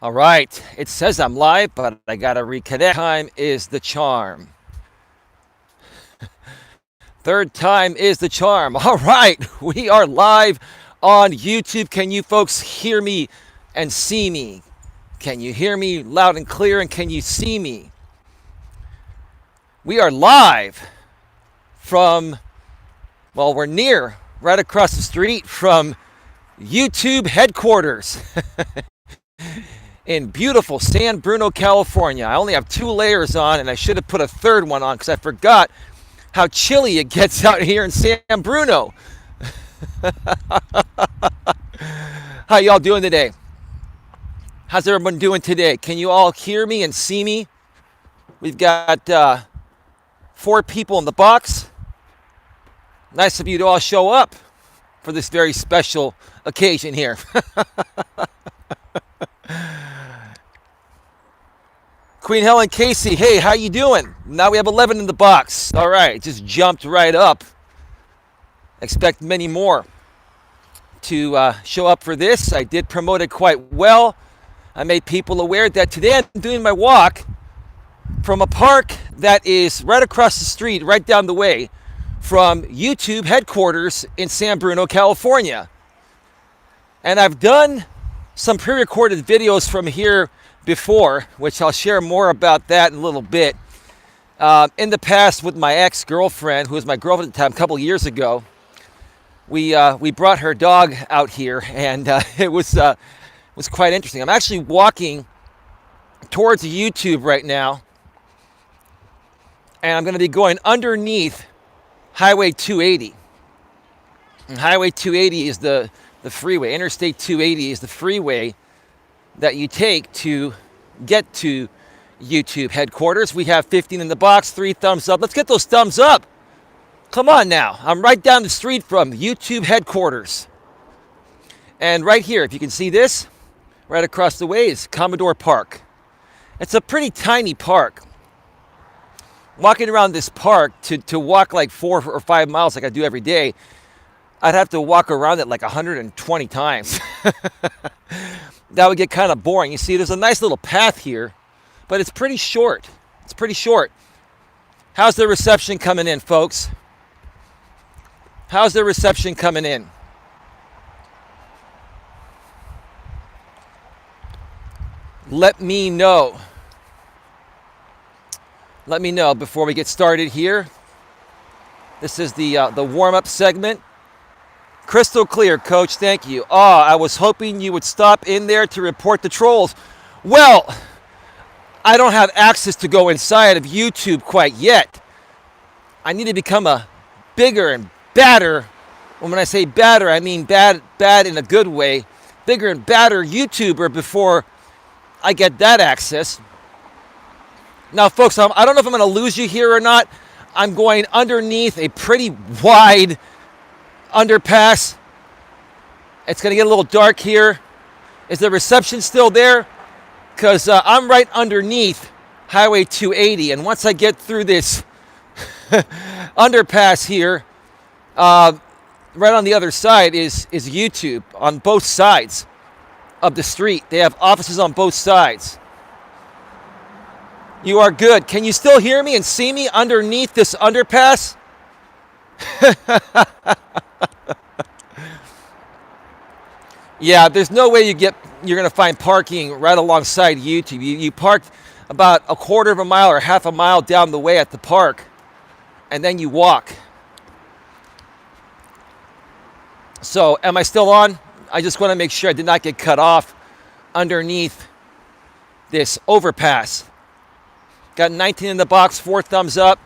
All right, it says I'm live, but I gotta reconnect. Time is the charm. Third time is the charm. All right, we are live on YouTube. Can you folks hear me and see me? Can you hear me loud and clear, and can you see me? We are live from, well, we're near, right across the street from YouTube headquarters in beautiful San Bruno, California. I only have 2 layers on, and I should have put a third one on because I forgot how chilly it gets out here in San Bruno. How y'all doing today? How's everyone doing today? Can you all hear me and see me? We've got 4 people in the box. Nice of you to all show up for this very special occasion here. Queen Helen Casey, hey, how you doing? Now we have 11 in the box. All right, just jumped right up. Expect many more to show up for this. I did promote it quite well. I made people aware that today I'm doing my walk from a park that is right across the street, right down the way from YouTube headquarters in San Bruno, California. And I've done some pre-recorded videos from here before, which I'll share more about that in a little bit. In the past, with my ex-girlfriend, who was my girlfriend at the time, a couple years ago, we brought her dog out here, and it was quite interesting. I'm actually walking towards YouTube right now, and I'm going to be going underneath Highway 280. And Highway 280 is the freeway. Interstate 280 is the freeway that you take to get to YouTube headquarters. We have 15 in the box, 3 thumbs up. Let's get those thumbs up. Come on now. I'm right down the street from YouTube headquarters. And right here, if you can see this, right across the way is Commodore Park. It's a pretty tiny park. Walking around this park to walk like 4 or 5 miles like I do every day, I'd have to walk around it like 120 times. That would get kind of boring. You see, there's a nice little path here, but it's pretty short. It's pretty short. How's the reception coming in, folks? How's the reception coming in? Let me know. Let me know before we get started here. This is the warm-up segment. Crystal clear, Coach. Thank you. I was hoping you would stop in there to report the trolls. Well, I don't have access to go inside of YouTube quite yet. I need to become a bigger and badder. When I say badder, I mean bad in a good way. Bigger and badder YouTuber before I get that access. Now, folks, I don't know if I'm going to lose you here or not. I'm going underneath a pretty wide underpass. It's going to get a little dark here. Is the reception still there? Because I'm right underneath Highway 280. And once I get through this underpass here, right on the other side is YouTube on both sides of the street. They have offices on both sides. You are good. Can you still hear me and see me underneath this underpass? Yeah, there's no way you're going to find parking right alongside YouTube. You park about a quarter of a mile or half a mile down the way at the park, and then you walk. So, am I still on? I just want to make sure I did not get cut off underneath this overpass. Got 19 in the box, 4 thumbs up.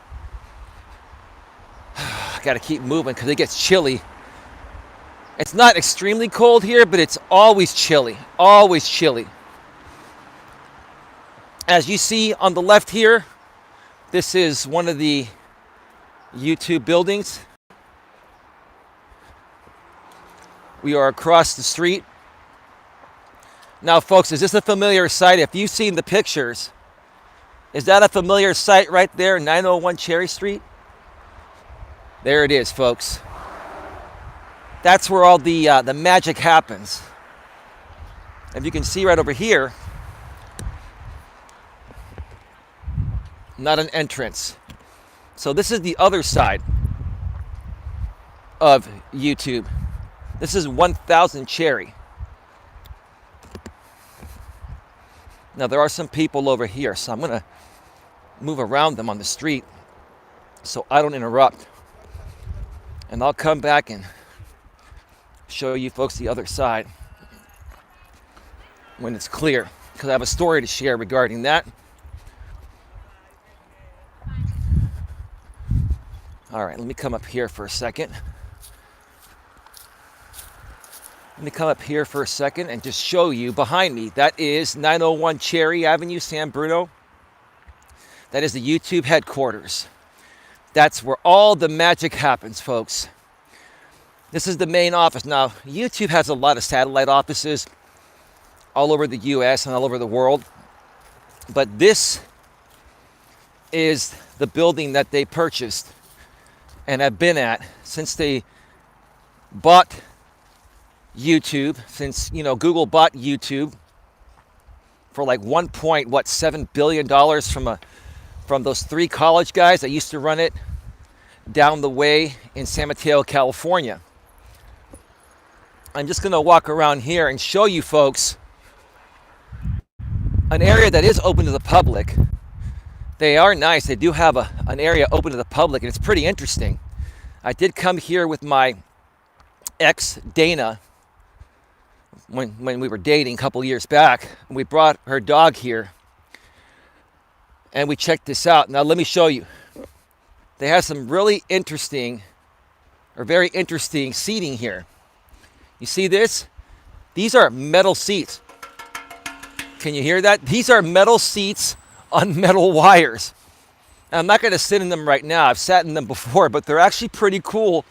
I got to keep moving because it gets chilly. It's not extremely cold here, but it's always chilly. Always chilly. As you see on the left here, this is one of the YouTube buildings. We are across the street. Now, folks, is this a familiar sight? If you've seen the pictures, is that a familiar sight right there, 901 Cherry Street? There it is, folks. That's where all the magic happens. If you can see right over here, not an entrance. So this is the other side of YouTube. This is 1000 Cherry. Now there are some people over here, so I'm gonna move around them on the street so I don't interrupt. And I'll come back and show you folks the other side when it's clear, because I have a story to share regarding that. All right, let me come up here for a second. Let me come up here for a second and just show you behind me. That is 901 Cherry Avenue, San Bruno. That is the YouTube headquarters. That's where all the magic happens, folks. This is the main office. Now, YouTube has a lot of satellite offices all over the US and all over the world. But this is the building that they purchased and have been at since they bought YouTube, since Google bought YouTube for like $1.7 billion from those 3 college guys that used to run it down the way in San Mateo, California. I'm just going to walk around here and show you folks an area that is open to the public. They are nice. They do have an area open to the public, and it's pretty interesting. I did come here with my ex, Dana, when we were dating a couple years back. We brought her dog here, and we checked this out. Now, let me show you. They have some really interesting, or very interesting seating here. You see this? These are metal seats. Can you hear that? These are metal seats on metal wires. And I'm not going to sit in them right now. I've sat in them before, but they're actually pretty cool,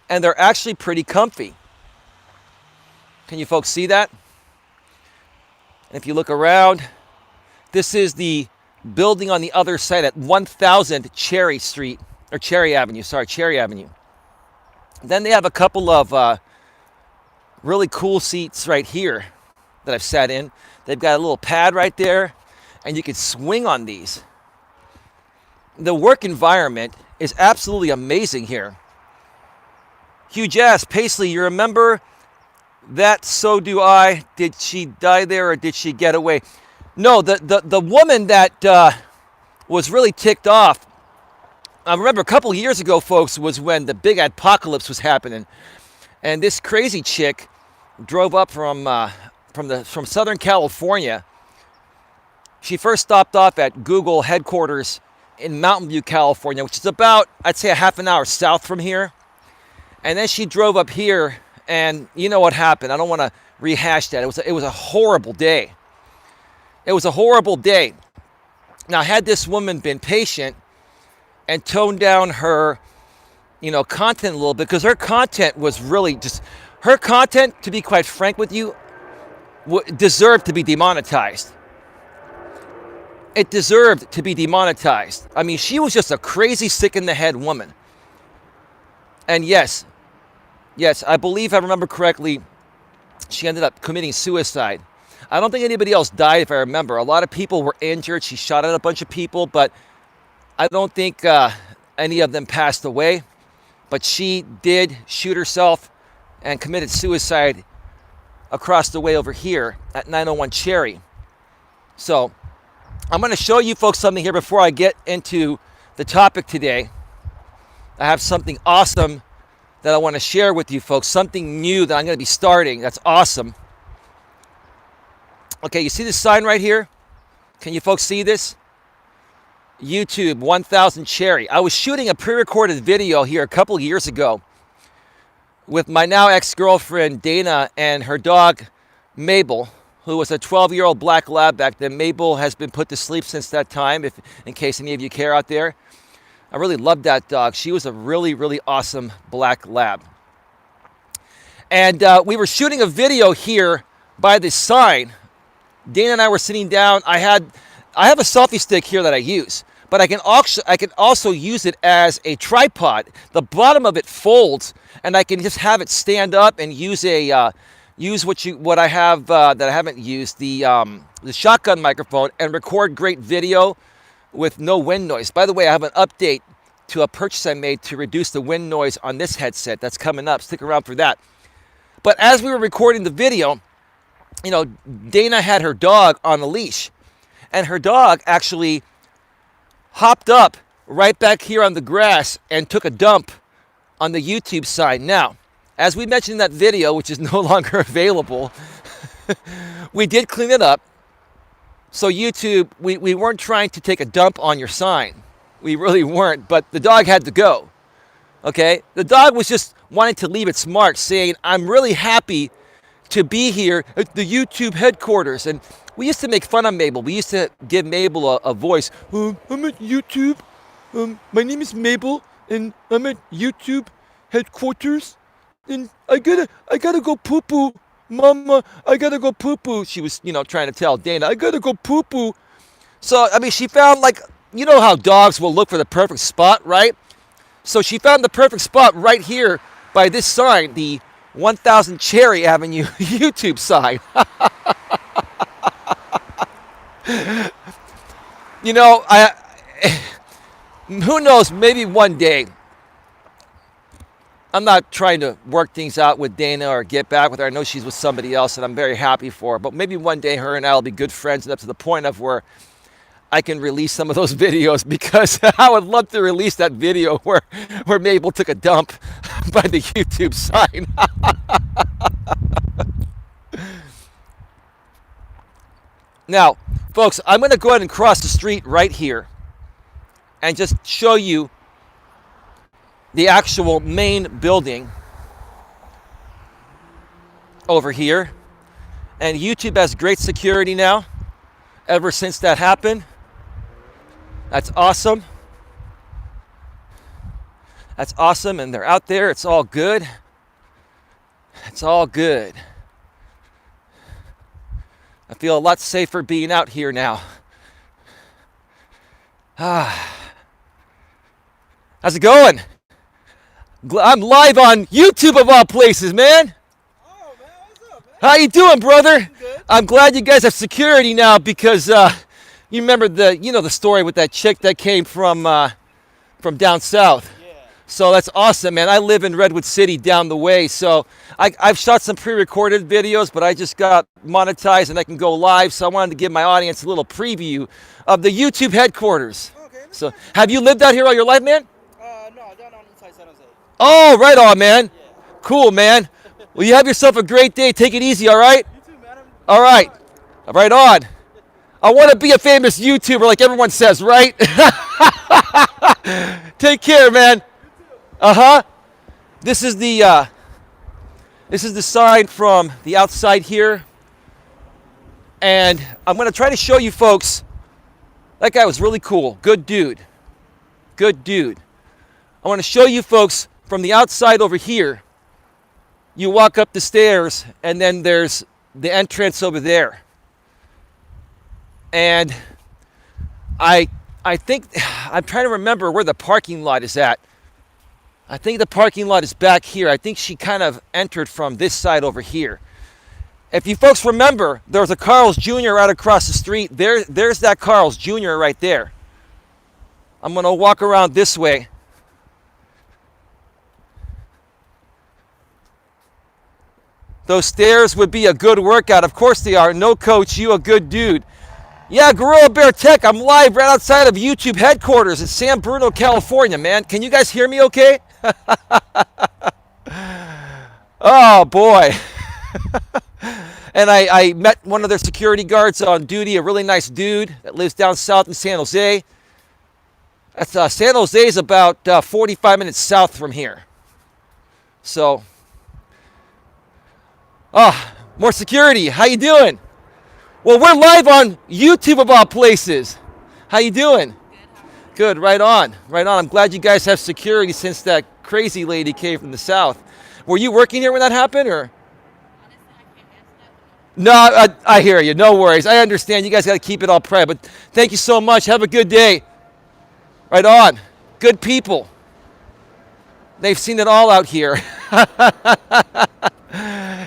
and they're actually pretty comfy. Can you folks see that? And if you look around, this is the building on the other side at 1000 Cherry Street, or Cherry Avenue, sorry, Cherry Avenue. Then they have a couple of really cool seats right here that I've sat in. They've got a little pad right there, and you can swing on these. The work environment is absolutely amazing here. Huge ass, Paisley, you remember that? So do I. Did she die there, or did she get away? No, the woman that was really ticked off, I remember a couple of years ago, folks, was when the big apocalypse was happening. And this crazy chick drove up from Southern California. She first stopped off at Google headquarters in Mountain View, California, which is about, I'd say, a half an hour south from here. And then she drove up here, and you know what happened. I don't want to rehash that. It was a horrible day. It was a horrible day. Now, had this woman been patient and toned down her, content a little bit, because her content was really her content, to be quite frank with you, deserved to be demonetized. It deserved to be demonetized. I mean, she was just a crazy, sick in the head woman. And yes, I believe, if I remember correctly, she ended up committing suicide. I don't think anybody else died, if I remember. A lot of people were injured. She shot at a bunch of people, but I don't think any of them passed away. But she did shoot herself and committed suicide across the way over here at 901 Cherry. So I'm going to show you folks something here before I get into the topic today. I have something awesome that I want to share with you folks, something new that I'm going to be starting. That's awesome. Okay, you see this sign right here? Can you folks see this? YouTube 1000 Cherry. I was shooting a pre-recorded video here a couple years ago with my now ex-girlfriend Dana and her dog Mabel, who was a 12-year-old black lab back then. Mabel has been put to sleep since that time, in case any of you care out there. I really loved that dog. She was a really, really awesome black lab. And we were shooting a video here by this sign. Dana and I were sitting down. I have a selfie stick here that I use, but I can also use it as a tripod. The bottom of it folds, and I can just have it stand up and use what I have that I haven't used, the shotgun microphone, and record great video with no wind noise. By the way, I have an update to a purchase I made to reduce the wind noise on this headset. That's coming up. Stick around for that. But as we were recording the video, you know, Dana had her dog on a leash, and her dog actually hopped up right back here on the grass and took a dump on the YouTube side. Now, as we mentioned in that video, which is no longer available, we did clean it up. So YouTube, we weren't trying to take a dump on your sign. We really weren't, but the dog had to go. Okay? The dog was just wanting to leave its mark, saying, I'm really happy to be here at the YouTube headquarters. And we used to make fun of Mabel. We used to give Mabel a voice. I'm at YouTube. My name is Mabel, and I'm at YouTube headquarters. And I gotta go poo-poo. Mama, I gotta go poo-poo. She was, you know, trying to tell Dana, I gotta go poo-poo. So, I mean, she found, like, you know how dogs will look for the perfect spot, right? So she found the perfect spot right here by this sign, the 1000 Cherry Avenue YouTube sign. You know, who knows, maybe one day, I'm not trying to work things out with Dana or get back with her. I know she's with somebody else, and I'm very happy for her. But maybe one day her and I will be good friends enough to the point of where I can release some of those videos, because I would love to release that video where Mabel took a dump by the YouTube sign. Now, folks, I'm going to go ahead and cross the street right here and just show you the actual main building over here. And YouTube has great security now, ever since that happened. That's awesome. That's awesome, and they're out there. It's all good. It's all good. I feel a lot safer being out here now. How's it going? I'm live on YouTube of all places, man. Oh, man, what's up, man? How you doing, brother? Good. I'm glad you guys have security now, because you remember the story with that chick that came from down south. Yeah. So that's awesome, man. I live in Redwood City down the way, so I've shot some pre-recorded videos, but I just got monetized and I can go live, so I wanted to give my audience a little preview of the YouTube headquarters. Okay. So, have you lived out here all your life, man? No, down on inside San Jose. Oh, right on, man. Yeah. Cool, man. Well, you have yourself a great day. Take it easy, all right? You too, man. All right. Right on. I want to be a famous YouTuber like everyone says, right? Take care, man. Uh-huh. This is the sign from the outside here. And I'm going to try to show you folks. That guy was really cool. Good dude. Good dude. I want to show you folks from the outside over here. You walk up the stairs, and then there's the entrance over there. And I think, I'm trying to remember where the parking lot is at. I think the parking lot is back here. I think she kind of entered from this side over here. If you folks remember, there was a Carl's Jr. right across the street. There's that Carl's Jr. right there. I'm going to walk around this way. Those stairs would be a good workout. Of course they are. No, coach, you a good dude. Yeah, Gorilla Bear Tech. I'm live right outside of YouTube headquarters in San Bruno, California, man. Can you guys hear me okay? Oh, boy. And I met one of their security guards on duty, a really nice dude that lives down south in San Jose. That's San Jose is about 45 minutes south from here. So, more security. How you doing? Well, we're live on YouTube of all places. How you doing? Good. Right on. Right on. I'm glad you guys have security since that crazy lady came from the south. Were you working here when that happened, or? No, I hear you. No worries. I understand. You guys got to keep it all private. But thank you so much. Have a good day. Right on. Good people. They've seen it all out here.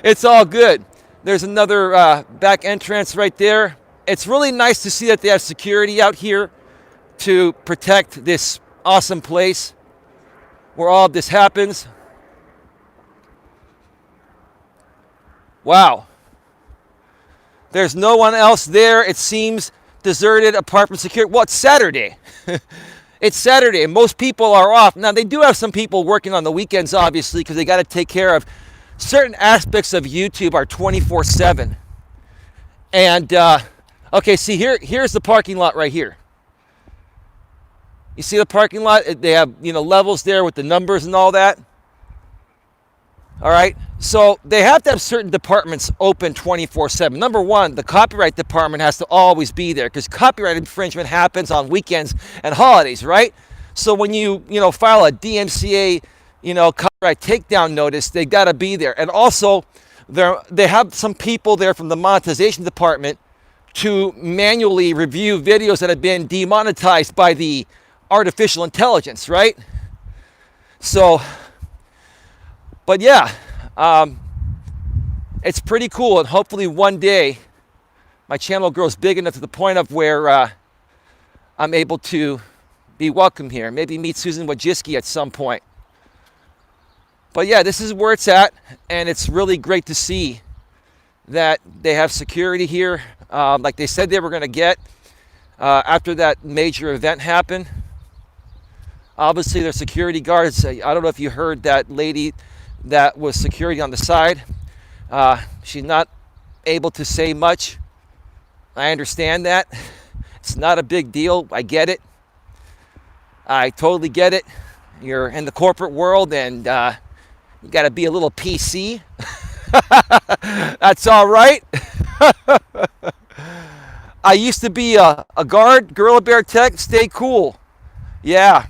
It's all good. There's another back entrance right there. It's really nice to see that they have security out here. to protect this awesome place where all of this happens. Wow. There's no one else there. It seems deserted apart from security. Well, it's Saturday. It's Saturday, and most people are off. Now, they do have some people working on the weekends, obviously, because they got to take care of certain aspects of YouTube are 24/7. And, okay, see, here's the parking lot right here. You see the parking lot? They have, levels there with the numbers and all that. All right. So they have to have certain departments open 24/7. Number one, the copyright department has to always be there because copyright infringement happens on weekends and holidays, right? So when you file a DMCA, copyright takedown notice, they got to be there. And also, they have some people there from the monetization department to manually review videos that have been demonetized by the artificial intelligence, right? So, but yeah, it's pretty cool, and hopefully one day my channel grows big enough to the point of where I'm able to be welcome here. Maybe meet Susan Wojcicki at some point. But yeah, this is where it's at, and it's really great to see that they have security here, like they said they were going to get after that major event happened. Obviously, there's security guards. I don't know if you heard that lady that was security on the side. She's not able to say much. I understand that. It's not a big deal. I get it. I totally get it. You're in the corporate world, and you got to be a little PC. That's all right. I used to be a guard, Gorilla Bear Tech. Stay cool. Yeah.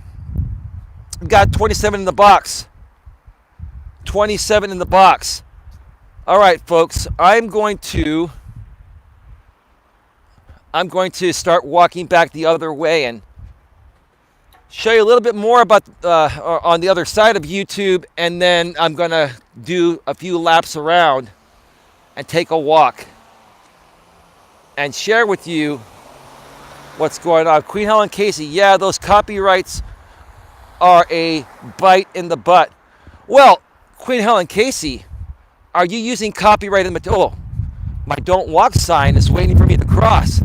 Got 27 in the box. 27 in the box. All right, folks. I'm going to start walking back the other way and show you a little bit more about on the other side of YouTube, and then I'm going to do a few laps around and take a walk and share with you what's going on. Queen Helen Casey, yeah, those copyrights are a bite in the butt. Well, Queen Helen Casey, are you using copyrighted material? Oh, my don't walk sign is waiting for me to cross.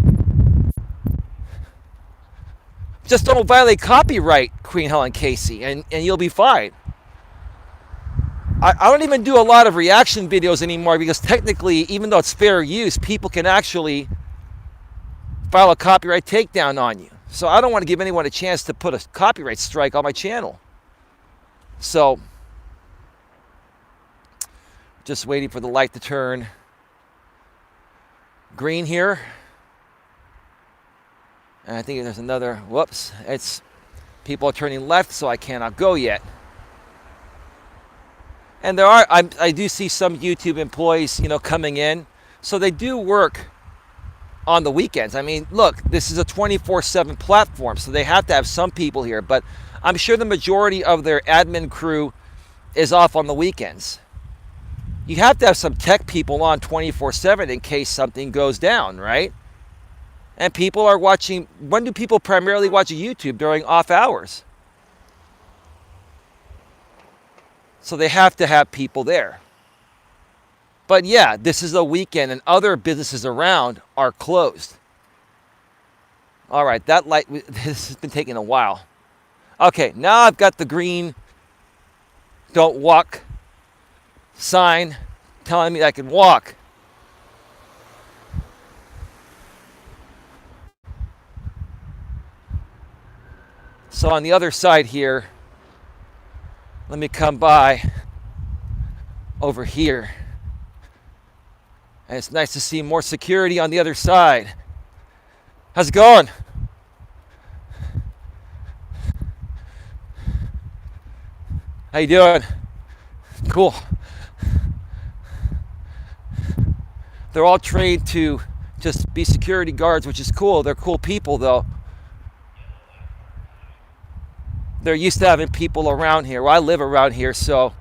Just don't violate copyright, Queen Helen Casey, and you'll be fine. I don't even do a lot of reaction videos anymore because technically, even though it's fair use, people can actually file a copyright takedown on you. So I don't want to give anyone a chance to put a copyright strike on my channel. So, just waiting for the light to turn green here. And I think there's another, whoops, it's people are turning left, so I cannot go yet. And I do see some YouTube employees, coming in. So they do work on the weekends. I mean, look, this is a 24/7 platform, so they have to have some people here. But I'm sure the majority of their admin crew is off on the weekends. You have to have some tech people on 24/7 in case something goes down, right? And people are watching. When do people primarily watch YouTube? During off hours. So they have to have people there. But yeah, this is a weekend and other businesses around are closed. All right, that light, this has been taking a while. Okay, now I've got the green don't walk sign telling me I can walk. So on the other side here, let me come by over here. And it's nice to see more security on the other side. How's it going? How you doing? Cool. They're all trained to just be security guards, which is cool. They're cool people, though. They're used to having people around here. Well, I live around here, so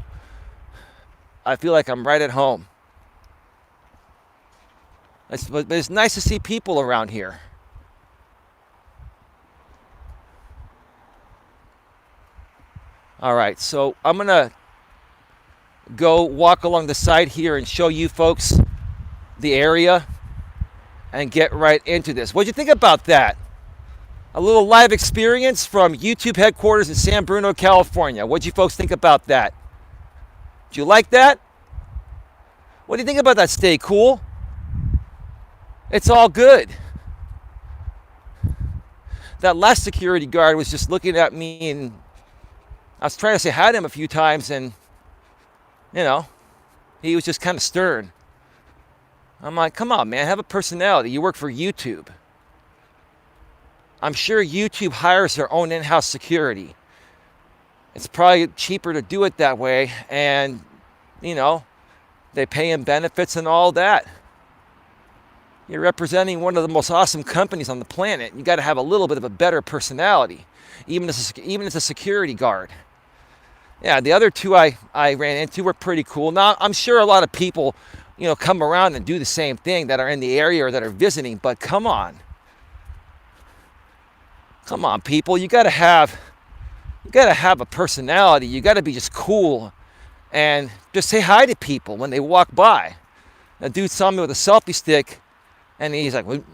I feel like I'm right at home. But it's nice to see people around here. All right, so I'm gonna go walk along the side here and show you folks the area and get right into this. What'd you think about that? A little live experience from YouTube headquarters in San Bruno, California. What'd you folks think about that? Do you like that? What do you think about that? Stay cool? It's all good. That last security guard was just looking at me, and I was trying to say hi to him a few times, and he was just kind of stern. I'm like, come on, man, have a personality. You work for YouTube. I'm sure YouTube hires their own in-house security. It's probably cheaper to do it that way, and they pay him benefits and all that. You're representing one of the most awesome companies on the planet. You got to have a little bit of a better personality, even as a security guard. Yeah, the other two I ran into were pretty cool. Now, I'm sure a lot of people, come around and do the same thing that are in the area or that are visiting, but come on. Come on, people. You got to have a personality. You got to be just cool and just say hi to people when they walk by. A dude saw me with a selfie stick, and he's like, well,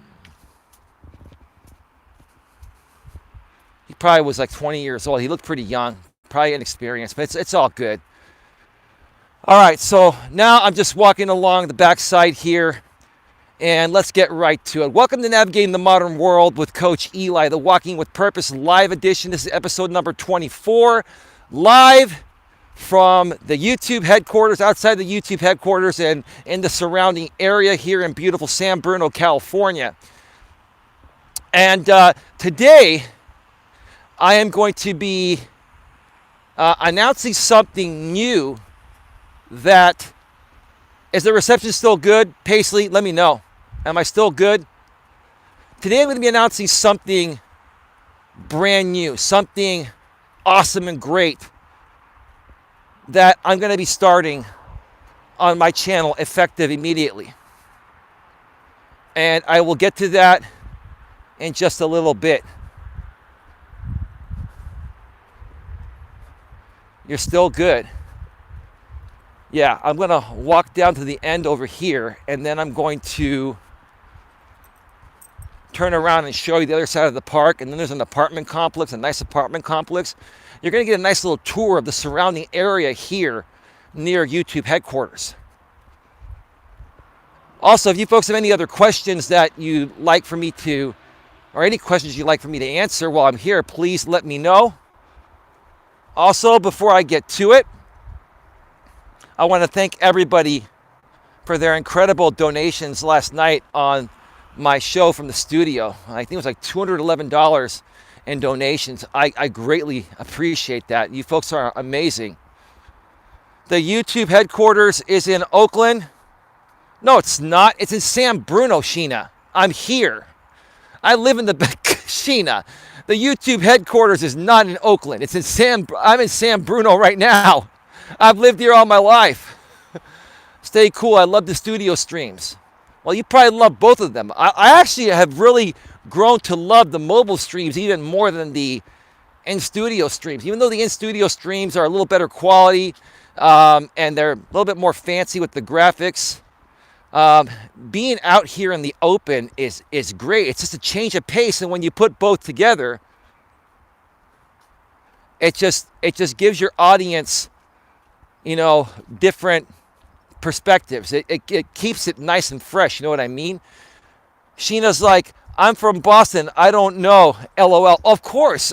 he probably was like 20 years old. He looked pretty young, probably inexperienced, but it's all good. All right, so now I'm just walking along the backside here, and let's get right to it. Welcome to Navigating the Modern World with Coach Eli, the Walking with Purpose live edition. This is episode number 24, live from the YouTube headquarters, outside the YouTube headquarters, and in the surrounding area here in beautiful San Bruno, California. And today, I am going to be announcing something new. That is the reception still good? Paisley, let me know. Am I still good? Today I'm going to be announcing something brand new, something awesome and great that I'm going to be starting on my channel effective immediately. And I will get to that in just a little bit. You're still good. Yeah, I'm going to walk down to the end over here, and then I'm going to turn around and show you the other side of the park. And then there's an apartment complex, a nice apartment complex. You're going to get a nice little tour of the surrounding area here near YouTube headquarters. Also, if you folks have any other questions that you'd like for me to, or any questions you'd like for me to answer while I'm here, please let me know. Also, before I get to it, I want to thank everybody for their incredible donations last night on my show from the studio. I think it was like $211 in donations. I greatly appreciate that. You folks are amazing. The YouTube headquarters is in Oakland. No, it's not. It's in San Bruno, Sheena. I'm here. I live in the Sheena. The YouTube headquarters is not in Oakland. I'm in San Bruno right now. I've lived here all my life. Stay cool. I love the studio streams. Well, you probably love both of them. I actually have really grown to love the mobile streams even more than the in-studio streams. Even though the in-studio streams are a little better quality and they're a little bit more fancy with the graphics, being out here in the open is great. It's just a change of pace, and when you put both together, it just gives your audience different perspectives. It keeps it nice and fresh. You know what I mean? Sheena's like, I'm from Boston. I don't know. LOL. Of course.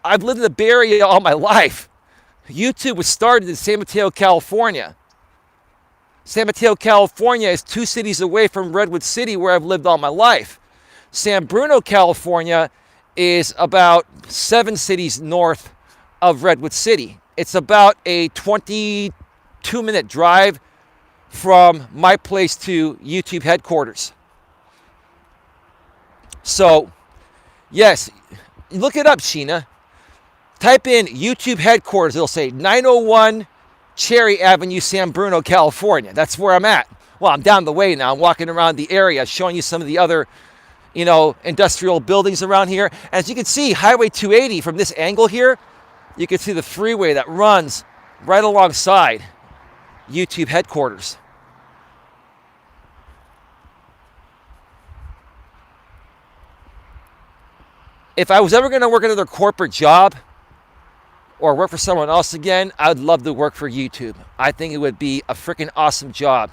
I've lived in the Bay Area all my life. YouTube was started in San Mateo, California. San Mateo, California is 2 cities away from Redwood City, where I've lived all my life. San Bruno, California is about 7 cities north of Redwood City. It's about a 22-minute drive from my place to YouTube headquarters. So, yes, look it up, Sheena. Type in YouTube headquarters. It'll say 901 Cherry Avenue, San Bruno, California. That's where I'm at. Well, I'm down the way now. I'm walking around the area, showing you some of the other, industrial buildings around here. As you can see, Highway 280 from this angle here, You can see the freeway that runs right alongside YouTube headquarters. If I was ever going to work another corporate job or work for someone else again, I would love to work for YouTube. I think it would be a freaking awesome job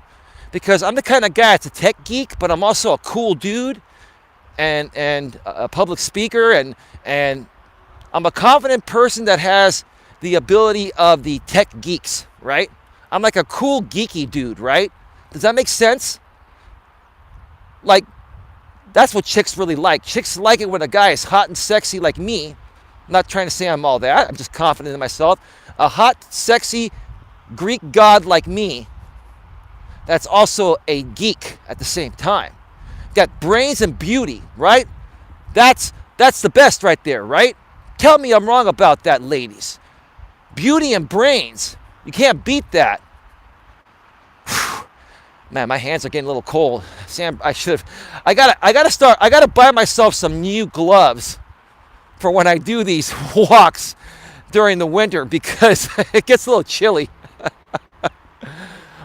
because I'm the kind of guy that's a tech geek, but I'm also a cool dude and a public speaker, and I'm a confident person that has the ability of the tech geeks, right? I'm like a cool geeky dude, right? Does that make sense? Like, that's what chicks really like. Chicks like it when a guy is hot and sexy like me. I'm not trying to say I'm all that. I'm just confident in myself. A hot, sexy Greek god like me that's also a geek at the same time. Got brains and beauty, right? That's the best right there, right? Tell me I'm wrong about that, ladies. Beauty and brains. You can't beat that. Man, my hands are getting a little cold. Sam, I gotta buy myself some new gloves for when I do these walks during the winter because it gets a little chilly.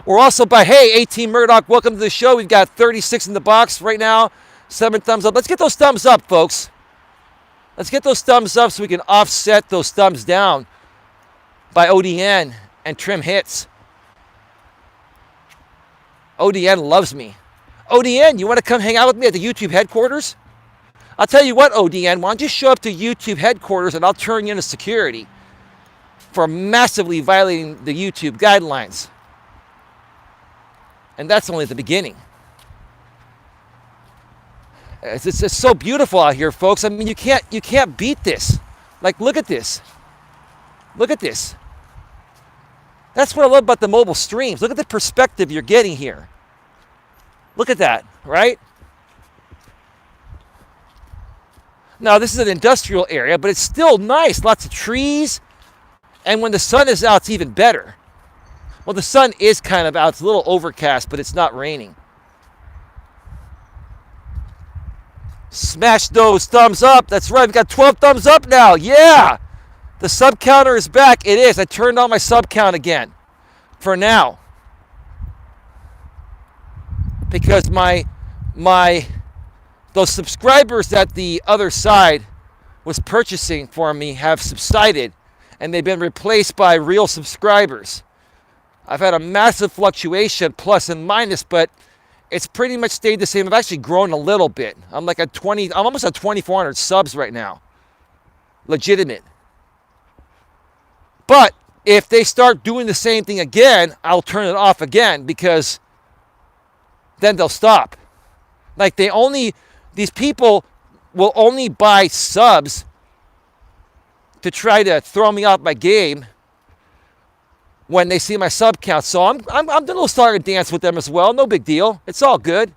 We're also by, hey, 18 Murdoch, welcome to the show. We've got 36 in the box right now. 7 thumbs up. Let's get those thumbs up, folks. Let's get those thumbs up so we can offset those thumbs down by ODN and Trim Hits. ODN loves me. ODN, you want to come hang out with me at the YouTube headquarters? I'll tell you what, ODN, why don't you show up to YouTube headquarters and I'll turn you into security for massively violating the YouTube guidelines. And that's only the beginning. It's so beautiful out here, folks. I mean, you can't beat this. Like, look at this. Look at this. That's what I love about the mobile streams. Look at the perspective you're getting here. Look at that, right? Now, this is an industrial area, but it's still nice. Lots of trees. And when the sun is out, it's even better. Well, the sun is kind of out. It's a little overcast, but it's not raining. Smash those thumbs up. That's right. We've got 12 thumbs up now. Yeah. The sub counter is back. It is. I turned on my sub count again for now. Because those subscribers that the other side was purchasing for me have subsided and they've been replaced by real subscribers. I've had a massive fluctuation, plus and minus, but it's pretty much stayed the same. I've actually grown a little bit. I'm almost at 2,400 subs right now. Legitimate. But if they start doing the same thing again, I'll turn it off again because then they'll stop. Like these people will only buy subs to try to throw me off my game when they see my sub count. So I'm doing a little starting dance with them as well. No big deal. It's all good.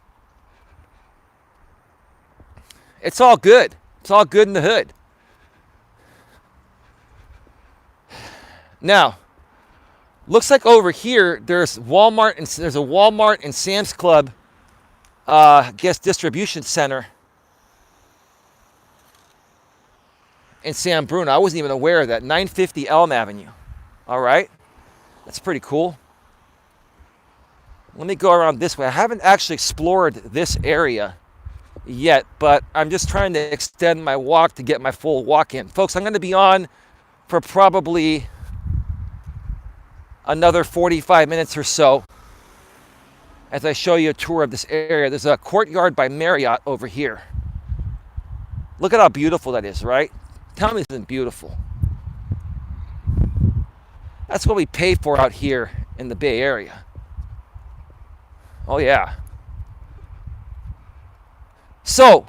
It's all good. It's all good in the hood. Now, looks like over here there's a Walmart and Sam's Club distribution center in San Bruno. I wasn't even aware of that. 950 Elm Avenue. All right. That's pretty cool. Let me go around this way. I haven't actually explored this area yet, but I'm just trying to extend my walk to get my full walk in. Folks, I'm going to be on for probably another 45 minutes or so as I show you a tour of this area. There's a Courtyard by Marriott over here. Look at how beautiful that is, right? Tell me it's beautiful. That's what we pay for out here in the Bay Area. Oh yeah. So,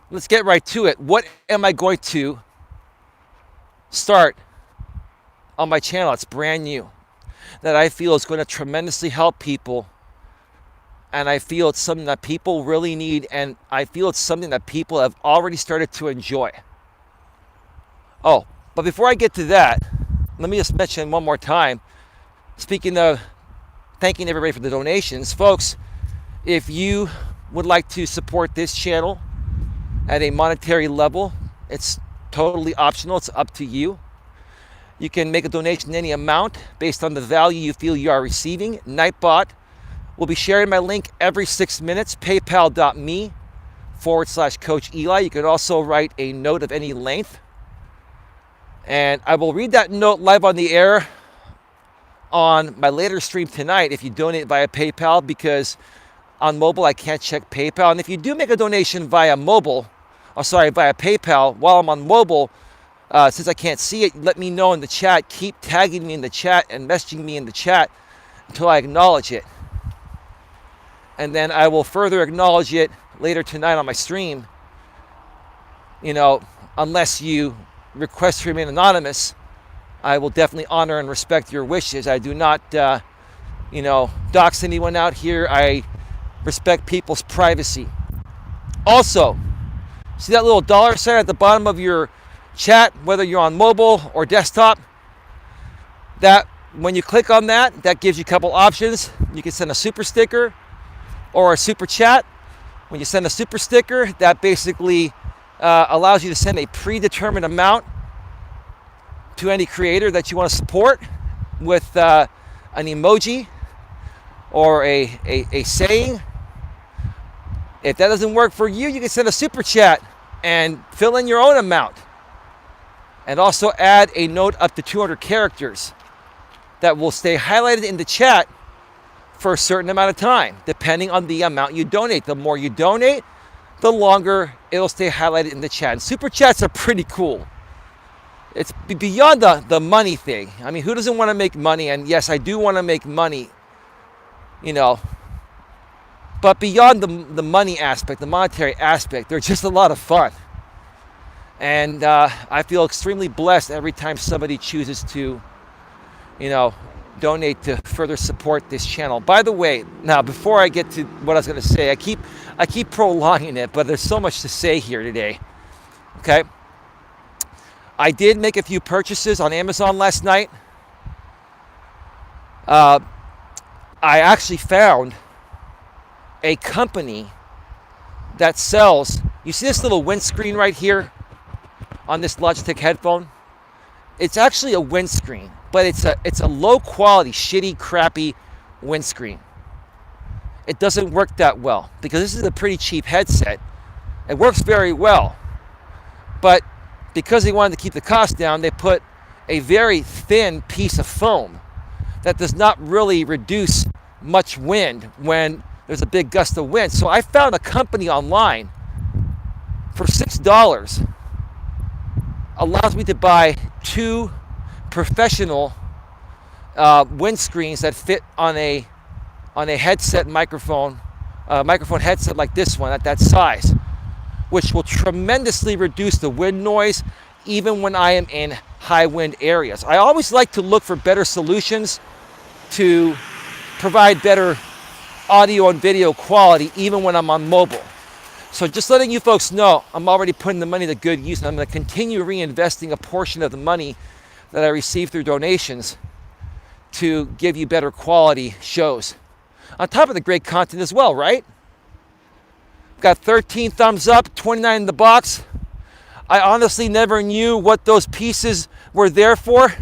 let's get right to it. What am I going to start on my channel? It's brand new, that I feel is going to tremendously help people, and I feel it's something that people really need, and I feel it's something that people have already started to enjoy. Oh, but before I get to that, let me just mention one more time, speaking of thanking everybody for the donations, folks, if you would like to support this channel at a monetary level, it's totally optional. It's up to you. You can make a donation in any amount based on the value you feel you are receiving. Nightbot will be sharing my link every 6 minutes, paypal.me/Coach Eli. You can also write a note of any length. And I will read that note live on the air on my later stream tonight if you donate via PayPal, because on mobile I can't check PayPal. And if you do make a donation via PayPal while I'm on mobile, since I can't see it, let me know in the chat. Keep tagging me in the chat and messaging me in the chat until I acknowledge it. And then I will further acknowledge it later tonight on my stream. Unless you request to remain anonymous, I will definitely honor and respect your wishes. I do not, dox anyone out here. I respect people's privacy. Also, see that little $sign at the bottom of your chat, whether you're on mobile or desktop? That when you click on that, that gives you a couple options. You can send a super sticker or a super chat. When you send a super sticker, that basically allows you to send a predetermined amount to any creator that you want to support with an emoji or a saying. If that doesn't work for you, you can send a super chat and fill in your own amount. And also add a note up to 200 characters that will stay highlighted in the chat for a certain amount of time, depending on the amount you donate. The more you donate, the longer it'll stay highlighted in the chat. And super chats are pretty cool. It's beyond the money thing. I mean, who doesn't want to make money? And yes, I do want to make money, but beyond the money aspect, the monetary aspect, they're just a lot of fun. And I feel extremely blessed every time somebody chooses to, donate to further support this channel. By the way, now before I get to what I was going to say, I keep prolonging it, but there's so much to say here today. Okay, I did make a few purchases on Amazon last night. I actually found a company that sells. You see this little windscreen right here on this Logitech headphone? It's actually a windscreen, but it's a low quality, shitty, crappy windscreen. It doesn't work that well because this is a pretty cheap headset. It works very well, but because they wanted to keep the cost down, they put a very thin piece of foam that does not really reduce much wind when there's a big gust of wind. So I found a company online for $6 allows me to buy 2 professional windscreens that fit on a headset microphone headset like this one at that size, which will tremendously reduce the wind noise even when I am in high wind areas. I always like to look for better solutions to provide better audio and video quality even when I'm on mobile. So just letting you folks know, I'm already putting the money to good use, and I'm going to continue reinvesting a portion of the money that I receive through donations to give you better quality shows. On top of the great content as well, right? Got 13 thumbs up, 29 in the box. I honestly never knew what those pieces were there for.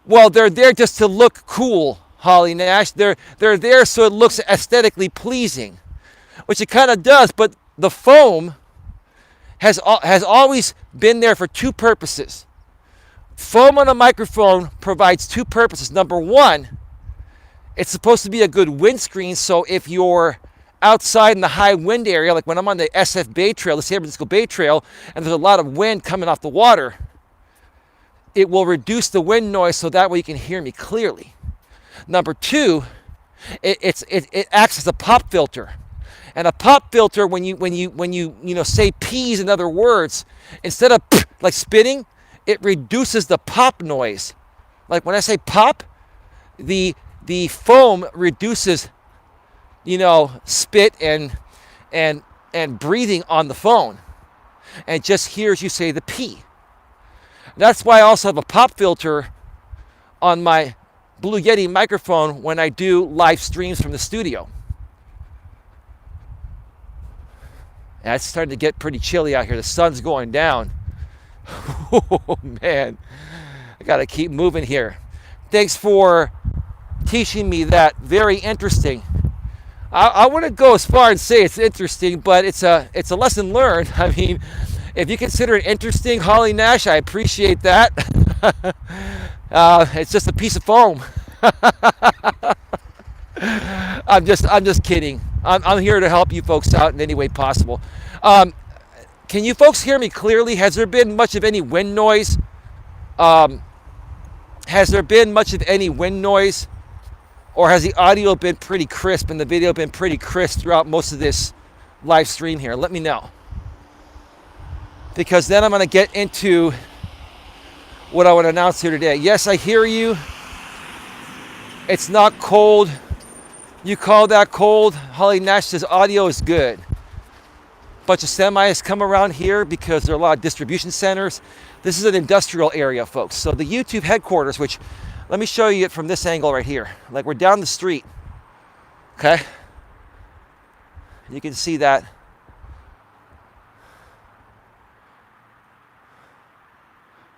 Well, they're there just to look cool, Holly Nash. They're there so it looks aesthetically pleasing, which it kind of does, but the foam has always been there for 2 purposes. Foam on a microphone provides 2 purposes. Number 1, it's supposed to be a good windscreen, so if you're outside in the high wind area, like when I'm on the SF Bay Trail, the San Francisco Bay Trail, and there's a lot of wind coming off the water, it will reduce the wind noise so that way you can hear me clearly. Number 2, it acts as a pop filter. And a pop filter, when you say P's in other words, instead of like spitting, it reduces the pop noise. Like when I say pop, the foam reduces, spit and breathing on the phone, and it just hears you say the P. That's why I also have a pop filter on my Blue Yeti microphone when I do live streams from the studio. And it's starting to get pretty chilly out here. The sun's going down. Oh, man. I got to keep moving here. Thanks for teaching me that. Very interesting. I wouldn't go as far and say it's interesting, but it's a lesson learned. I mean, if you consider it interesting, Holly Nash, I appreciate that. It's just a piece of foam. I'm just kidding. I'm here to help you folks out in any way possible. Can you folks hear me clearly? Has there been much of any wind noise? Has there been much of any wind noise? Or has the audio been pretty crisp and the video been pretty crisp throughout most of this live stream here? Let me know. Because then I'm going to get into what I want to announce here today. Yes, I hear you. It's not cold. You call that cold? Holly Nash says audio is good. Bunch of semis come around here because there are a lot of distribution centers. This is an industrial area, folks. So the YouTube headquarters, which, let me show you it from this angle right here. Like we're down the street, okay? You can see that.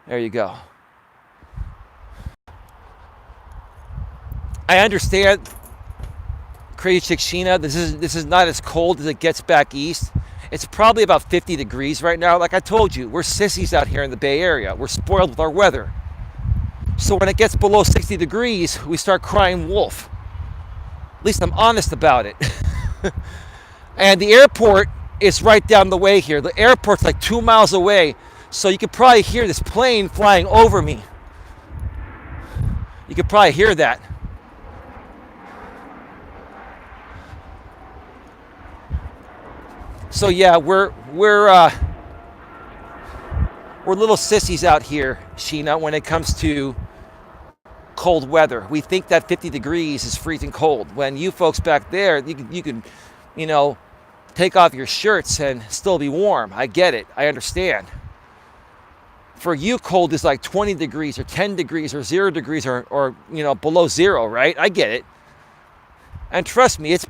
There you go. I understand, Crazy Chick Sheena, this is not as cold as it gets back east. It's probably about 50 degrees right now. Like I told you, we're sissies out here in the Bay Area. We're spoiled with our weather. So when it gets below 60 degrees, we start crying wolf. At least I'm honest about it. And the airport is right down the way here. The airport's like 2 miles away. So you could probably hear this plane flying over me. You could probably hear that. So yeah, we're little sissies out here, Sheena, when it comes to cold weather. We think that 50 degrees is freezing cold. When you folks back there, you can, take off your shirts and still be warm. I get it. I understand. For you, cold is like 20 degrees or 10 degrees or 0 degrees or below zero, right? I get it. And trust me, it's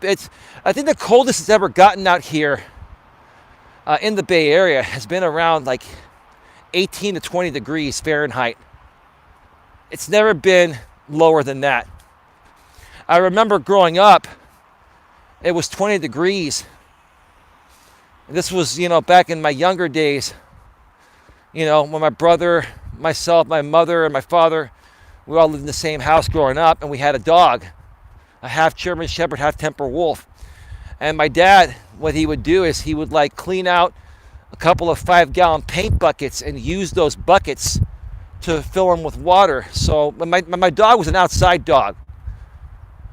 I think the coldest it's ever gotten out here in the Bay Area has been around like 18 to 20 degrees Fahrenheit. It's never been lower than that. I remember growing up, it was 20 degrees. This was, back in my younger days, when my brother, myself, my mother, and my father, we all lived in the same house growing up, and we had a dog, a half German Shepherd, half Temper Wolf. And my dad, what he would do is he would clean out a couple of 5-gallon paint buckets and use those buckets to fill them with water. So my dog was an outside dog.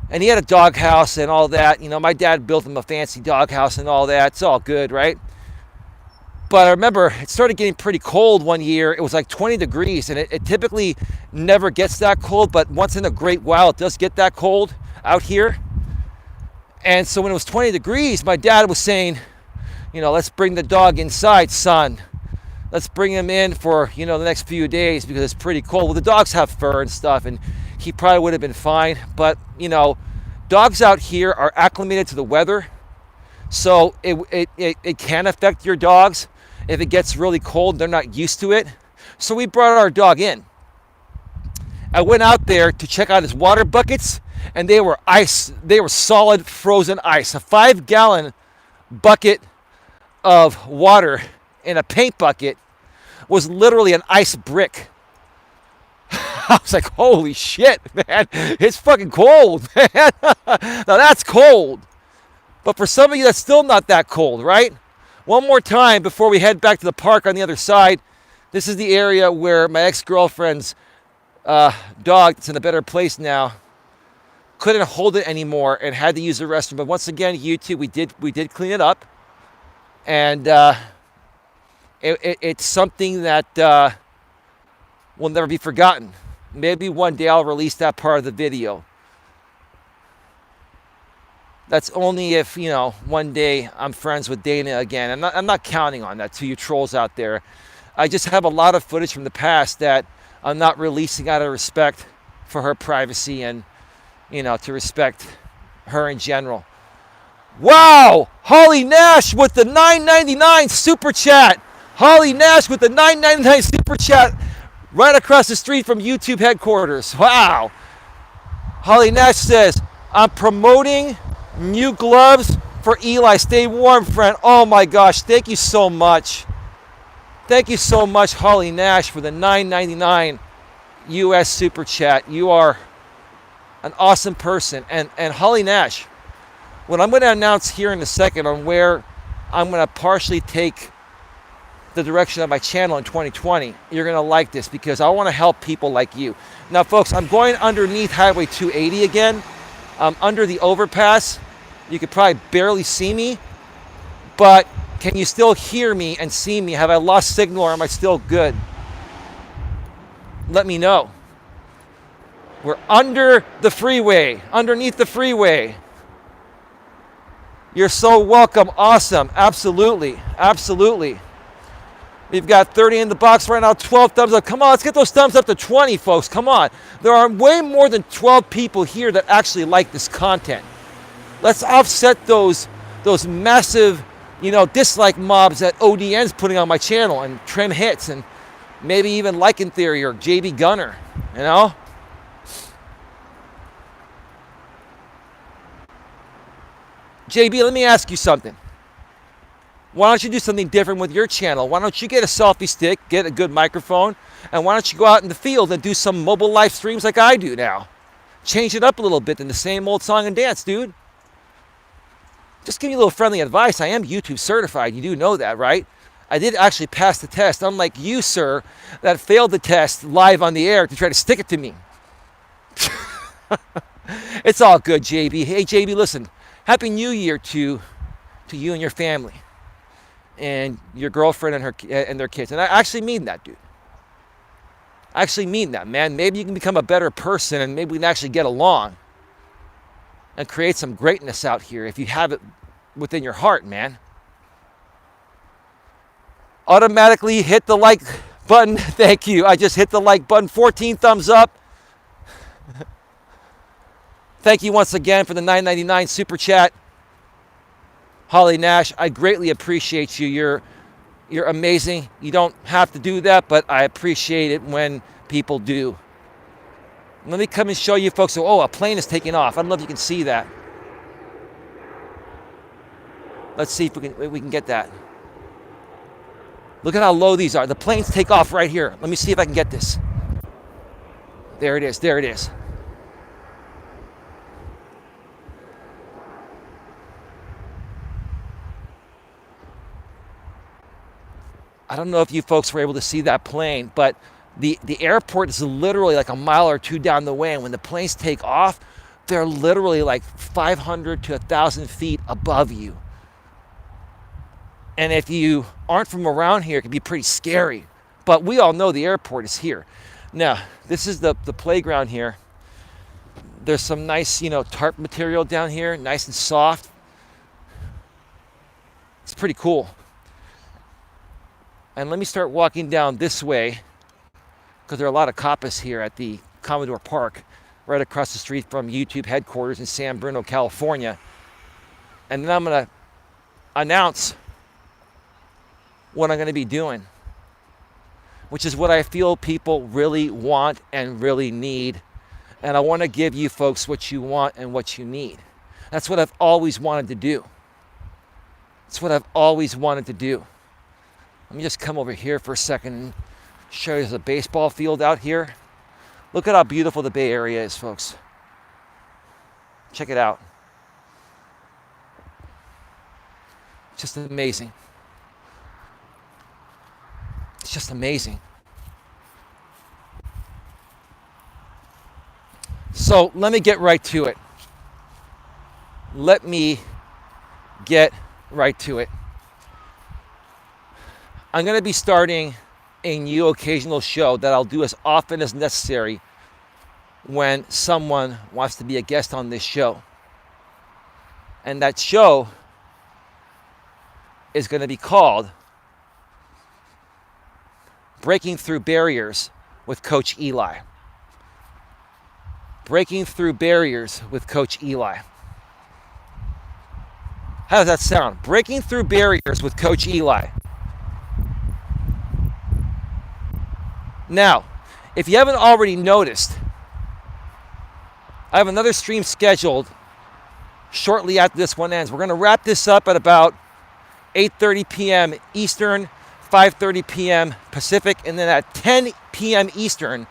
And he had a dog house and all that. My dad built him a fancy dog house and all that. It's all good, right? But I remember it started getting pretty cold one year. It was like 20 degrees, and it typically never gets that cold, but once in a great while it does get that cold out here. And so when it was 20 degrees, my dad was saying, let's bring the dog inside, son. Let's bring him in for, the next few days because it's pretty cold. Well, the dogs have fur and stuff, and he probably would have been fine. But, dogs out here are acclimated to the weather. So it can affect your dogs if it gets really cold. They're not used to it. So we brought our dog in. I went out there to check out his water buckets, and they were ice. They were solid frozen ice. A 5-gallon bucket of water in a paint bucket was literally an ice brick. I was like, holy shit, man. It's fucking cold, man. Now that's cold. But for some of you, that's still not that cold, right? One more time before we head back to the park on the other side. This is the area where my ex-girlfriend's dog, that's in a better place now, couldn't hold it anymore and had to use the restroom. But once again, YouTube, we did clean it up. And it's something that will never be forgotten. Maybe one day I'll release that part of the video. That's only if, one day I'm friends with Dana again. I'm not counting on that, to you trolls out there. I just have a lot of footage from the past that I'm not releasing out of respect for her privacy and, to respect her in general. Wow! Holly Nash with the $9.99 super chat. Holly Nash with the $9.99 super chat right across the street from YouTube headquarters. Wow. Holly Nash says, I'm promoting new gloves for Eli. Stay warm, friend. Oh my gosh. Thank you so much. Thank you so much, Holly Nash, for the $9.99 US super chat. You are an awesome person. And Holly Nash, what I'm going to announce here in a second on where I'm going to partially take the direction of my channel in 2020, you're going to like this because I want to help people like you. Now, folks, I'm going underneath Highway 280 again. I'm under the overpass. You could probably barely see me, but can you still hear me and see me? Have I lost signal or am I still good? Let me know. We're under the freeway, underneath the freeway. You're so welcome. Awesome. Absolutely. Absolutely. We've got 30 in the box right now, 12 thumbs up. Come on, let's get those thumbs up to 20, folks. Come on. There are way more than 12 people here that actually like this content. Let's offset those massive, dislike mobs that ODN's putting on my channel and Trim Hits and maybe even Lycan Theory or JB Gunner, JB, let me ask you something. Why don't you do something different with your channel? Why don't you get a selfie stick, get a good microphone, and why don't you go out in the field and do some mobile live streams like I do now? Change it up a little bit than the same old song and dance, dude. Just give me a little friendly advice. I am YouTube certified. You do know that, right? I did actually pass the test, unlike you, sir, that failed the test live on the air to try to stick it to me. It's all good, JB. Hey, JB, listen. Happy New Year to you and your family. And your girlfriend and their kids. And I actually mean that, dude. I actually mean that, man. Maybe you can become a better person and maybe we can actually get along and create some greatness out here if you have it within your heart, man. Automatically hit the like button. Thank you. I just hit the like button. 14 thumbs up. Thank you once again for the $9.99 super chat. Holly Nash, I greatly appreciate you. You're amazing. You don't have to do that, but I appreciate it when people do. Let me come and show you folks. Oh, a plane is taking off. I don't know if you can see that. Let's see if we can get that. Look at how low these are. The planes take off right here. Let me see if I can get this. There it is. There it is. I don't know if you folks were able to see that plane, but the airport is literally like a mile or two down the way. And when the planes take off, they're literally like 500 to 1,000 feet above you. And if you aren't from around here, it can be pretty scary. But we all know the airport is here. Now, this is the playground here. There's some nice, tarp material down here, nice and soft. It's pretty cool. And let me start walking down this way because there are a lot of coppers here at the Commodore Park, right across the street from YouTube headquarters in San Bruno, California. And then I'm going to announce what I'm going to be doing, which is what I feel people really want and really need. And I want to give you folks what you want and what you need. That's what I've always wanted to do. That's what I've always wanted to do. Let me just come over here for a second and show you the baseball field out here. Look at how beautiful the Bay Area is, folks. Check it out. Just amazing. It's just amazing. So let me get right to it. Let me get right to it. I'm going to be starting a new occasional show that I'll do as often as necessary when someone wants to be a guest on this show. And that show is going to be called Breaking Through Barriers with Coach Eli. Breaking Through Barriers with Coach Eli. How does that sound? Breaking Through Barriers with Coach Eli. Now, if you haven't already noticed, I have another stream scheduled shortly after this one ends. We're going to wrap this up at about 8:30 p.m. Eastern, 5:30 p.m. Pacific, and then at 10 p.m. Eastern,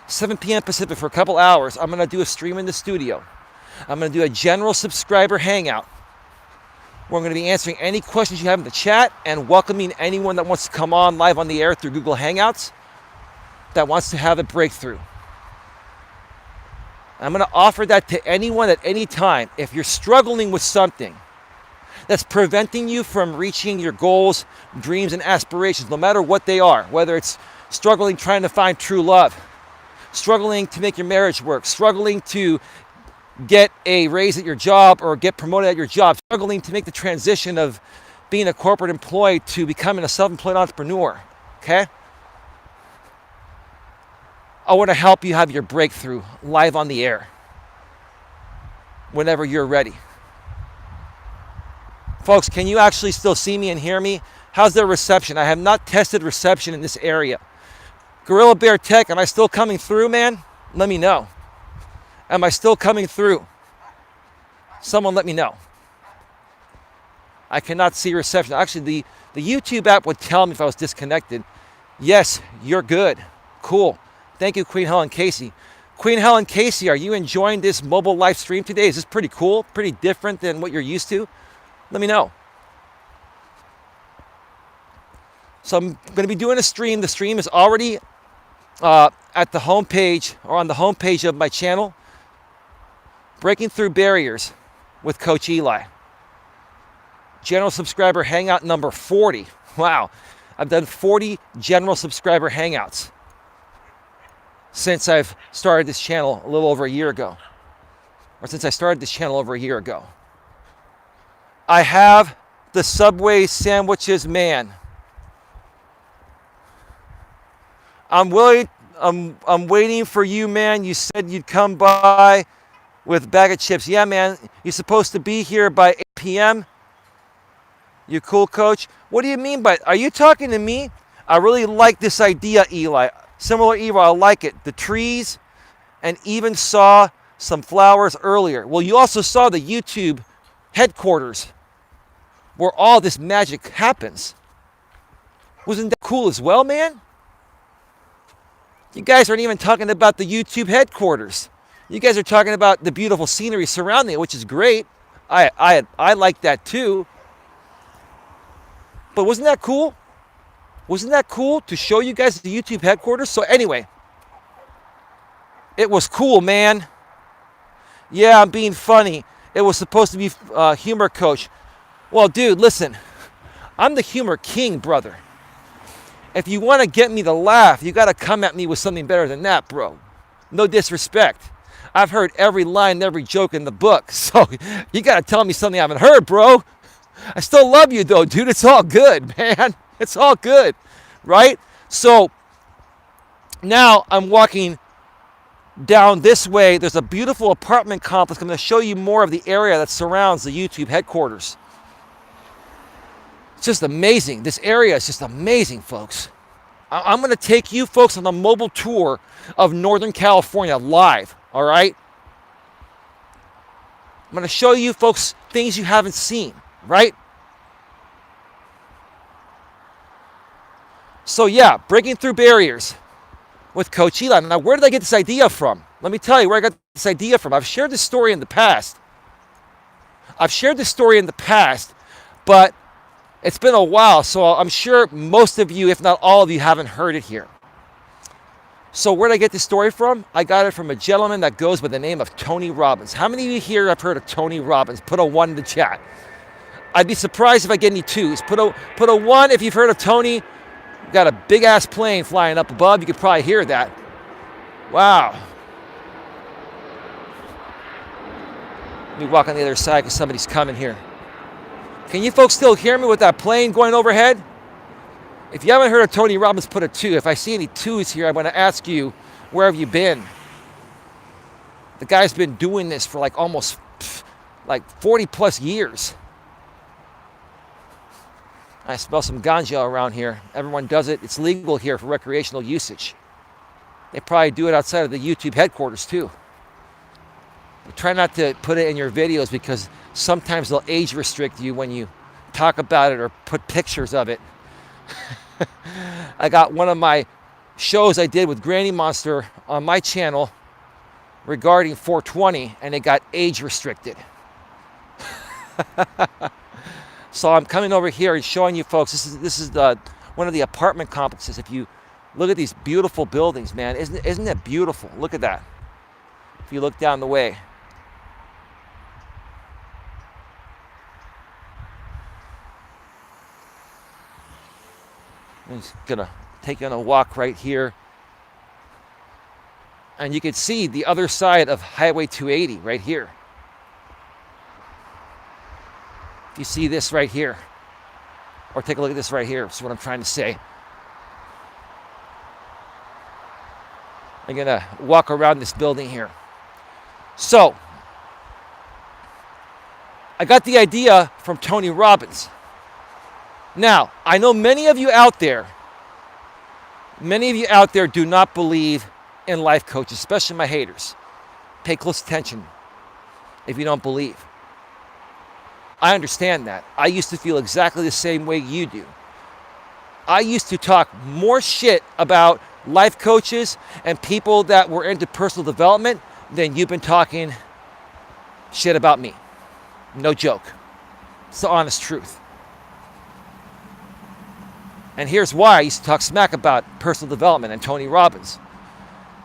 7 p.m. Pacific for a couple hours, I'm going to do a stream in the studio. I'm going to do a general subscriber hangout. We're going to be answering any questions you have in the chat and welcoming anyone that wants to come on live on the air through Google Hangouts that wants to have a breakthrough. I'm going to offer that to anyone at any time. If you're struggling with something that's preventing you from reaching your goals, dreams, and aspirations, no matter what they are, whether it's struggling trying to find true love, struggling to make your marriage work, struggling to get a raise at your job or get promoted at your job, struggling to make the transition of being a corporate employee to becoming a self-employed entrepreneur, okay? I want to help you have your breakthrough live on the air whenever you're ready. Folks, can you actually still see me and hear me? How's their reception? I have not tested reception in this area. Gorilla Bear Tech, am I still coming through, man? Let me know. Am I still coming through? Someone let me know. I cannot see reception. Actually, the YouTube app would tell me if I was disconnected. Yes, you're good. Cool. Thank you, Queen Helen Casey. Queen Helen Casey, are you enjoying this mobile live stream today? Is this pretty cool? Pretty different than what you're used to? Let me know. So I'm going to be doing a stream. The stream is already at the homepage or on the homepage of my channel. Breaking Through Barriers with Coach Eli. General subscriber hangout number 40. Wow. I've done 40 general subscriber hangouts since I've started this channel a little over a year ago. Or since I started this channel over a year ago. I have the Subway sandwiches, man. I'm waiting for you, man. You said you'd come by with a bag of chips. Yeah, man. You're supposed to be here by 8 p.m. You cool, coach? What do you mean by, are you talking to me? I really like this idea, Eli. Similar, Eli, I like it. The trees, and even saw some flowers earlier. Well, you also saw the YouTube headquarters where all this magic happens. Wasn't that cool as well, man? You guys aren't even talking about the YouTube headquarters. You guys are talking about the beautiful scenery surrounding it, which is great. I like that too. But wasn't that cool? Wasn't that cool to show you guys the YouTube headquarters? So anyway, it was cool, man. Yeah, I'm being funny. It was supposed to be humor, coach. Well, dude, listen. I'm the humor king, brother. If you want to get me to laugh, you got to come at me with something better than that, bro. No disrespect. I've heard every line, every joke in the book. So you got to tell me something I haven't heard, bro. I still love you, though, dude. It's all good, man. It's all good, right? So now I'm walking down this way. There's a beautiful apartment complex. I'm going to show you more of the area that surrounds the YouTube headquarters. It's just amazing. This area is just amazing, folks. I'm going to take you folks on a mobile tour of Northern California live, all right? I'm going to show you folks things you haven't seen, right? So yeah, breaking through barriers with Coach Eli. Now, where did I get this idea from? Let me tell you where I got this idea from. I've shared this story in the past. But it's been a while, so I'm sure most of you, if not all of you, haven't heard it here. So where did I get this story from? I got it from a gentleman that goes by the name of Tony Robbins. How many of you here have heard of Tony Robbins? Put a 1 in the chat. I'd be surprised if I get any 2s. Put a 1 if you've heard of Tony. We've got a big-ass plane flying up above. You could probably hear that. Wow. Let me walk on the other side because somebody's coming here. Can you folks still hear me with that plane going overhead? If you haven't heard of Tony Robbins, put a 2. If I see any 2s here, I'm going to ask you, where have you been? The guy's been doing this for like almost 40 plus years. I smell some ganja around here. Everyone does it. It's legal here for recreational usage. They probably do it outside of the YouTube headquarters too. But try not to put it in your videos because sometimes they'll age restrict you when you talk about it or put pictures of it. I got one of my shows I did with Granny Monster on my channel regarding 420 and it got age restricted. So I'm coming over here and showing you folks, this is one of the apartment complexes. If you look at these beautiful buildings, man, isn't it beautiful? Look at that. If you look down the way. I'm just gonna take on a walk right here. And you can see the other side of Highway 280 right here. You see this right here. Or take a look at this right here. That's what I'm trying to say. I'm gonna walk around this building here. So, I got the idea from Tony Robbins. Now, I know many of you out there do not believe in life coaches, especially my haters. Pay close attention if you don't believe. I understand that. I used to feel exactly the same way you do. I used to talk more shit about life coaches and people that were into personal development than you've been talking shit about me. No joke. It's the honest truth. And here's why I used to talk smack about personal development and Tony Robbins.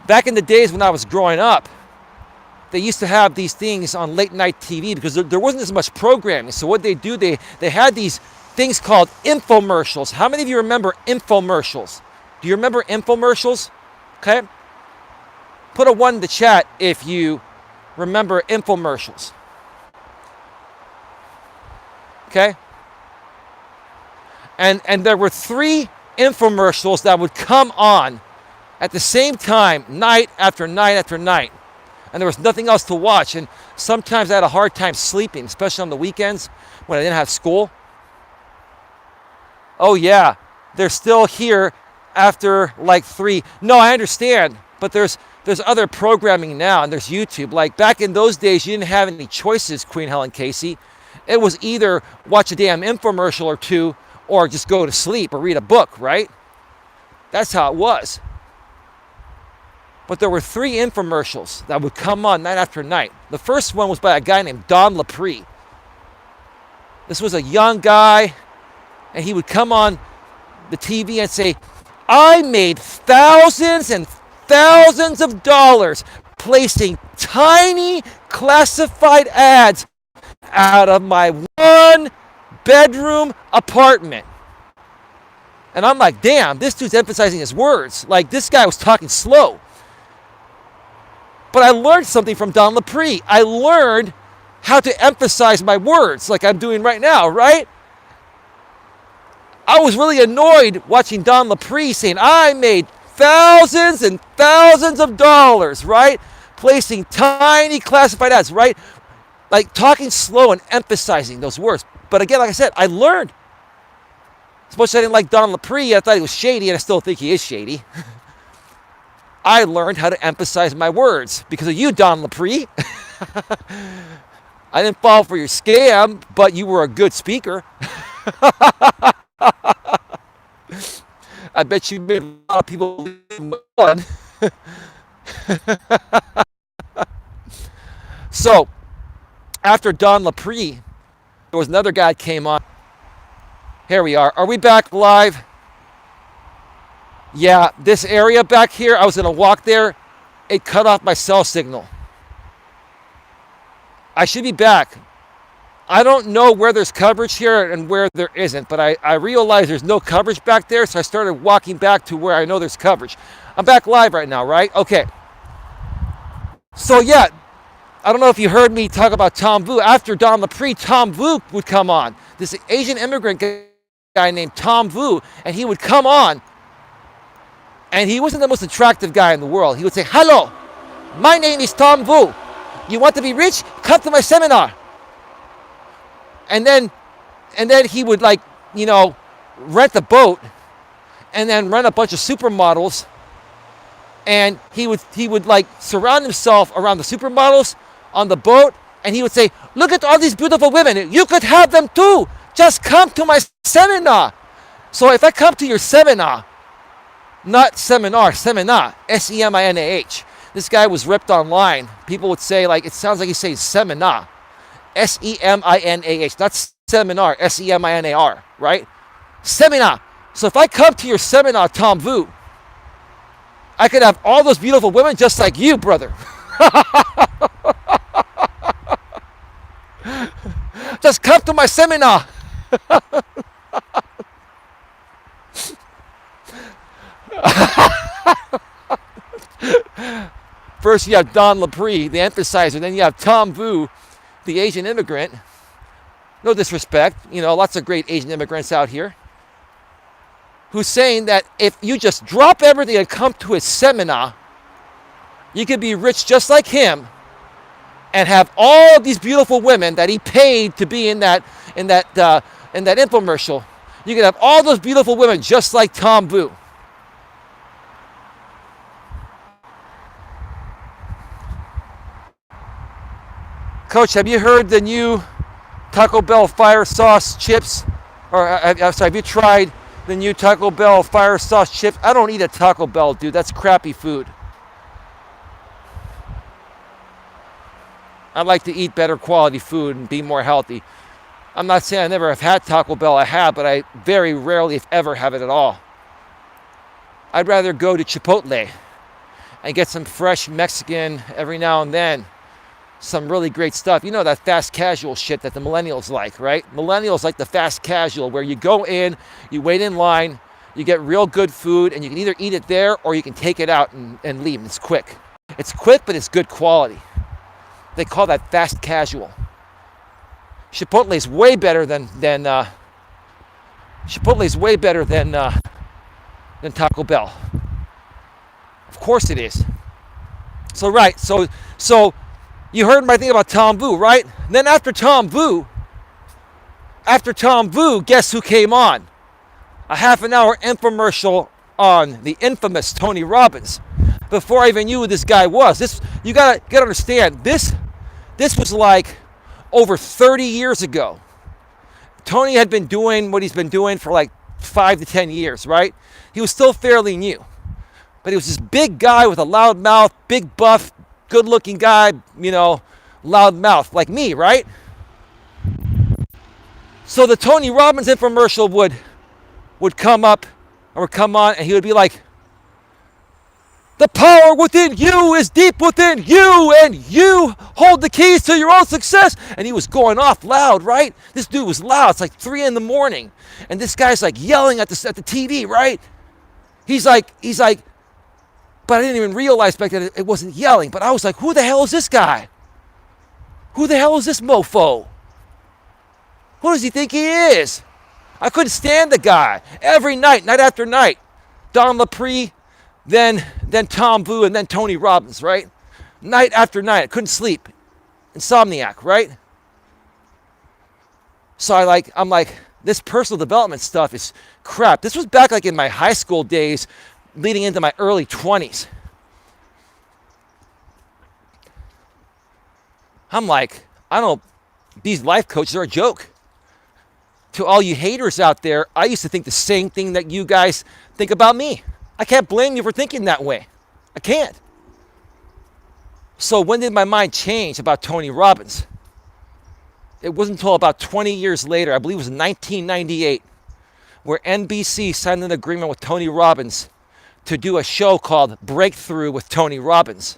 Back in the days when I was growing up, they used to have these things on late night TV because there wasn't as much programming. So what they do, they had these things called infomercials. How many of you remember infomercials? Do you remember infomercials? Okay. Put a 1 in the chat if you remember infomercials. Okay. And there were 3 infomercials that would come on at the same time, night after night after night. And there was nothing else to watch. And sometimes I had a hard time sleeping, especially on the weekends when I didn't have school. Oh yeah, they're still here after like 3. No, I understand, but there's other programming now, and there's YouTube. Like back in those days, you didn't have any choices, Queen Helen Casey. It was either watch a damn infomercial or 2, or just go to sleep or read a book, right? That's how it was. But there were 3 infomercials that would come on night after night. The first one was by a guy named Don Lapre. This was a young guy, and he would come on the TV and say, I made thousands and thousands of dollars placing tiny classified ads out of my 1-bedroom apartment. And I'm like, damn, this dude's emphasizing his words. Like, this guy was talking slow. But I learned something from Don Lapre. I learned how to emphasize my words like I'm doing right now, right? I was really annoyed watching Don Lapre saying, I made thousands and thousands of dollars, right? Placing tiny classified ads, right? Like talking slow and emphasizing those words. But again, like I said, I learned. As much as I didn't like Don Lapre, I thought he was shady, and I still think he is shady. I learned how to emphasize my words because of you, Don Lapre. I didn't fall for your scam, but you were a good speaker. I bet you made a lot of people fun. So, after Don Lapre, there was another guy that came on. Here we are. Are we back live? Yeah, this area back here, I was going to walk there. It cut off my cell signal. I should be back. I don't know where there's coverage here and where there isn't, but I realized there's no coverage back there, so I started walking back to where I know there's coverage. I'm back live right now, right? Okay. So yeah, I don't know if you heard me talk about Tom Vu. After Don Lapre, Tom Vu would come on. This Asian immigrant guy named Tom Vu, and he would come on, and he wasn't the most attractive guy in the world. He would say, hello, my name is Tom Vu. You want to be rich? Come to my seminar. And then he would rent a boat and then rent a bunch of supermodels and he would like surround himself around the supermodels on the boat, and he would say, "Look at all these beautiful women. You could have them too. Just come to my seminar." So if I come to your seminar, not seminar, seminar, S-E-M-I-N-A-H. This guy was ripped online. People would say, like, it sounds like he's saying seminar, S-E-M-I-N-A-H. Not seminar, S-E-M-I-N-A-R, right? Seminar. So if I come to your seminar, Tom Vu, I could have all those beautiful women just like you, brother. Just come to my seminar. First you have Don Lapre, the emphasizer, then you have Tom Vu, the Asian immigrant. No disrespect, lots of great Asian immigrants out here, who's saying that if you just drop everything and come to his seminar, you could be rich just like him and have all these beautiful women that he paid to be in that infomercial. You could have all those beautiful women just like Tom Vu. Coach, have you heard the new Taco Bell fire sauce chips? Or I'm sorry, have you tried the new Taco Bell fire sauce chips? I don't eat at Taco Bell, dude. That's crappy food. I like to eat better quality food and be more healthy. I'm not saying I never have had Taco Bell. I have, but I very rarely, if ever, have it at all. I'd rather go to Chipotle and get some fresh Mexican every now and then. Some really great stuff. You know, that fast casual shit that the millennials like, right? Millennials like the fast casual where you go in, you wait in line, you get real good food, and you can either eat it there or you can take it out and leave. It's quick. It's quick, but it's good quality. They call that fast casual. Chipotle is way better than Taco Bell. Of course it is. So you heard my thing about Tom Vu, right? And then after Tom Vu, guess who came on? A half an hour infomercial on the infamous Tony Robbins. Before I even knew who this guy was. You gotta understand, this was like over 30 years ago. Tony had been doing what he's been doing for like 5 to 10 years, right? He was still fairly new. But he was this big guy with a loud mouth, big buff, good-looking guy, loud mouth, like me, right? So the Tony Robbins infomercial would come up or come on, and he would be like, "The power within you is deep within you, and you hold the keys to your own success." And he was going off loud, right? This dude was loud. It's like 3 a.m, and this guy's like yelling at the TV, right? He's like. But I didn't even realize back then it wasn't yelling. But I was like, who the hell is this guy? Who the hell is this mofo? Who does he think he is? I couldn't stand the guy. Every night after night. Don Lapre, then Tom Vu, and then Tony Robbins, right? Night after night. I couldn't sleep. Insomniac, right? So I'm like, this personal development stuff is crap. This was back like in my high school days, leading into my early 20s. I'm like, these life coaches are a joke. To all you haters out there, I used to think the same thing that you guys think about me. I can't blame you for thinking that way. I can't. So when did my mind change about Tony Robbins? It wasn't until about 20 years later, I believe it was 1998, where NBC signed an agreement with Tony Robbins to do a show called Breakthrough with Tony Robbins.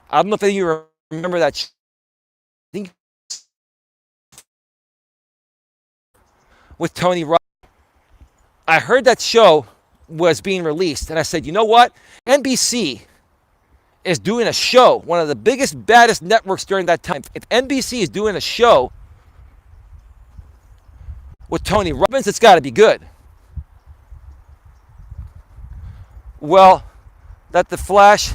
I don't know if any of you remember that show. I think with Tony Robbins. I heard that show was being released, and I said, you know what? NBC is doing a show, one of the biggest, baddest networks during that time. If NBC is doing a show with Tony Robbins, it's got to be good. Well, the Flash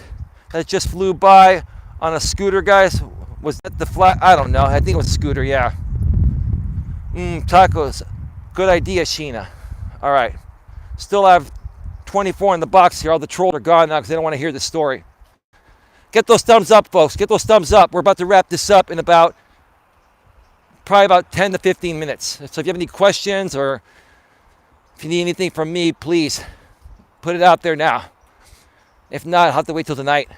that just flew by on a scooter, guys, was that the Flash? I don't know. I think it was a scooter, yeah. Tacos. Good idea, Sheena. All right. Still have 24 in the box here. All the trolls are gone now because they don't want to hear the story. Get those thumbs up, folks. Get those thumbs up. We're about to wrap this up in probably about 10 to 15 minutes. So if you have any questions or if you need anything from me, please put it out there now. If not, I'll have to wait till tonight.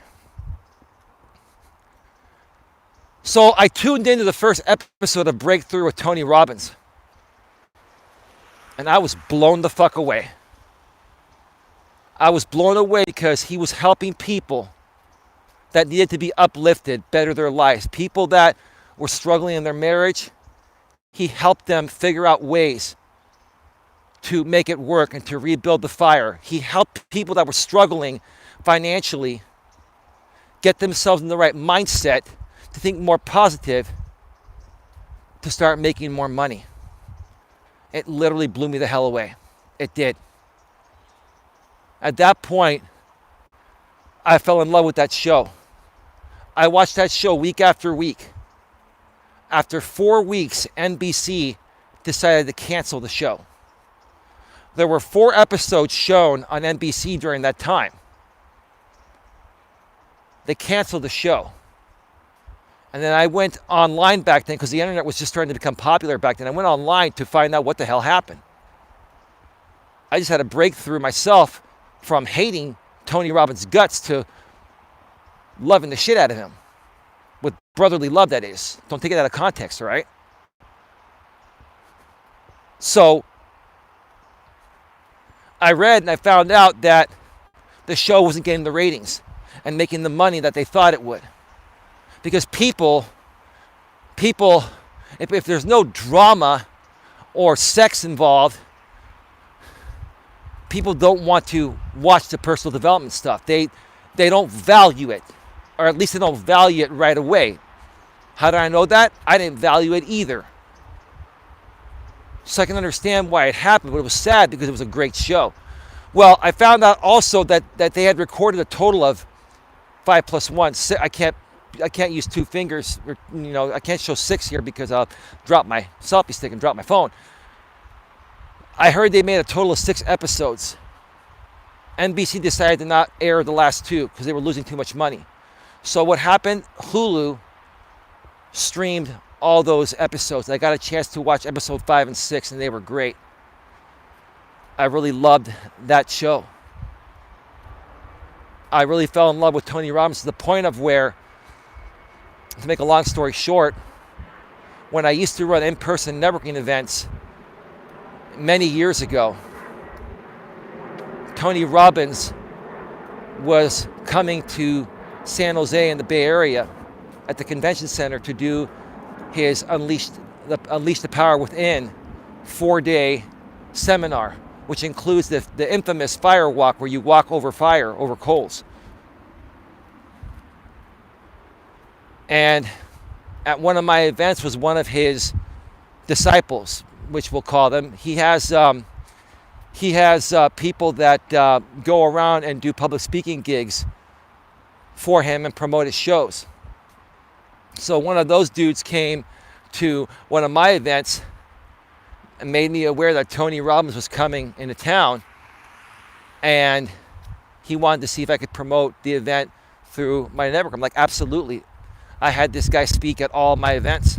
So I tuned into the first episode of Breakthrough with Tony Robbins. And I was blown the fuck away. I was blown away because he was helping people that needed to be uplifted, better their lives. People that were struggling in their marriage, he helped them figure out ways to make it work and to rebuild the fire. He helped people that were struggling financially get themselves in the right mindset to think more positive, to start making more money. It literally blew me the hell away. It did. At that point, I fell in love with that show. I watched that show week after week. After 4 weeks, NBC decided to cancel the show. There were 4 episodes shown on NBC during that time. They canceled the show. And then I went online back then because the internet was just starting to become popular back then. I went online to find out what the hell happened. I just had a breakthrough myself from hating Tony Robbins' guts to loving the shit out of him. With brotherly love, that is. Don't take it out of context, all right? So I read and I found out that the show wasn't getting the ratings and making the money that they thought it would. Because people, if there's no drama or sex involved, people don't want to watch the personal development stuff. They don't value it, or at least they don't value it right away. How do I know that? I didn't value it either. So I can understand why it happened, but it was sad because it was a great show. Well, I found out also that they had recorded a total of 5 plus 1. I can't use 2 fingers, or, I can't show 6 here because I'll drop my selfie stick and drop my phone. I heard they made a total of 6 episodes. NBC decided to not air the last 2 because they were losing too much money. So what happened? Hulu streamed all those episodes. I got a chance to watch episode 5 and 6, and they were great. I really loved that show. I really fell in love with Tony Robbins to the point of where, to make a long story short, when I used to run in-person networking events many years ago, Tony Robbins was coming to San Jose in the Bay Area at the convention center to do his Unleash the Power Within 4-day seminar, which includes the infamous fire walk where you walk over fire, over coals. And at one of my events was one of his disciples, which we'll call them. He has people that go around and do public speaking gigs for him and promote his shows. So one of those dudes came to one of my events and made me aware that Tony Robbins was coming into town, and he wanted to see if I could promote the event through my network. I'm like, absolutely. I had this guy speak at all my events,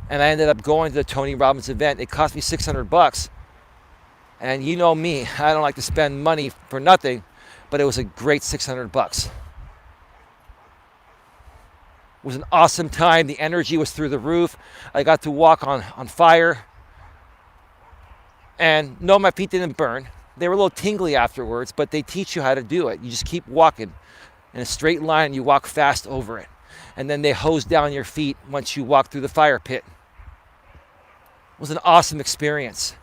and I ended up going to the Tony Robbins event. It cost me $600, and you know me, I don't like to spend money for nothing, but it was a great $600. It was an awesome time. The energy was through the roof. I got to walk on fire. And no, my feet didn't burn. They were a little tingly afterwards, but they teach you how to do it. You just keep walking in a straight line. You walk fast over it. And then they hose down your feet once you walk through the fire pit. It was an awesome experience.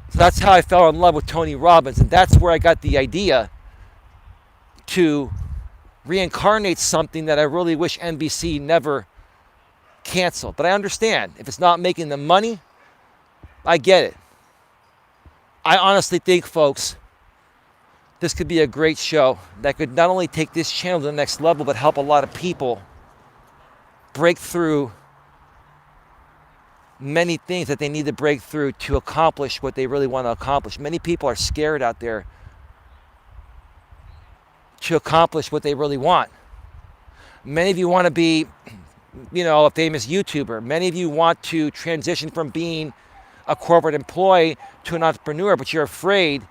So that's how I fell in love with Tony Robbins. And that's where I got the idea to reincarnate something that I really wish NBC never canceled. But I understand. If it's not making them money, I get it. I honestly think, folks, this could be a great show that could not only take this channel to the next level, but help a lot of people break through many things that they need to break through to accomplish what they really want to accomplish. Many people are scared out there to accomplish what they really want. Many of you want to be, a famous YouTuber. Many of you want to transition from being a corporate employee to an entrepreneur, but you're afraid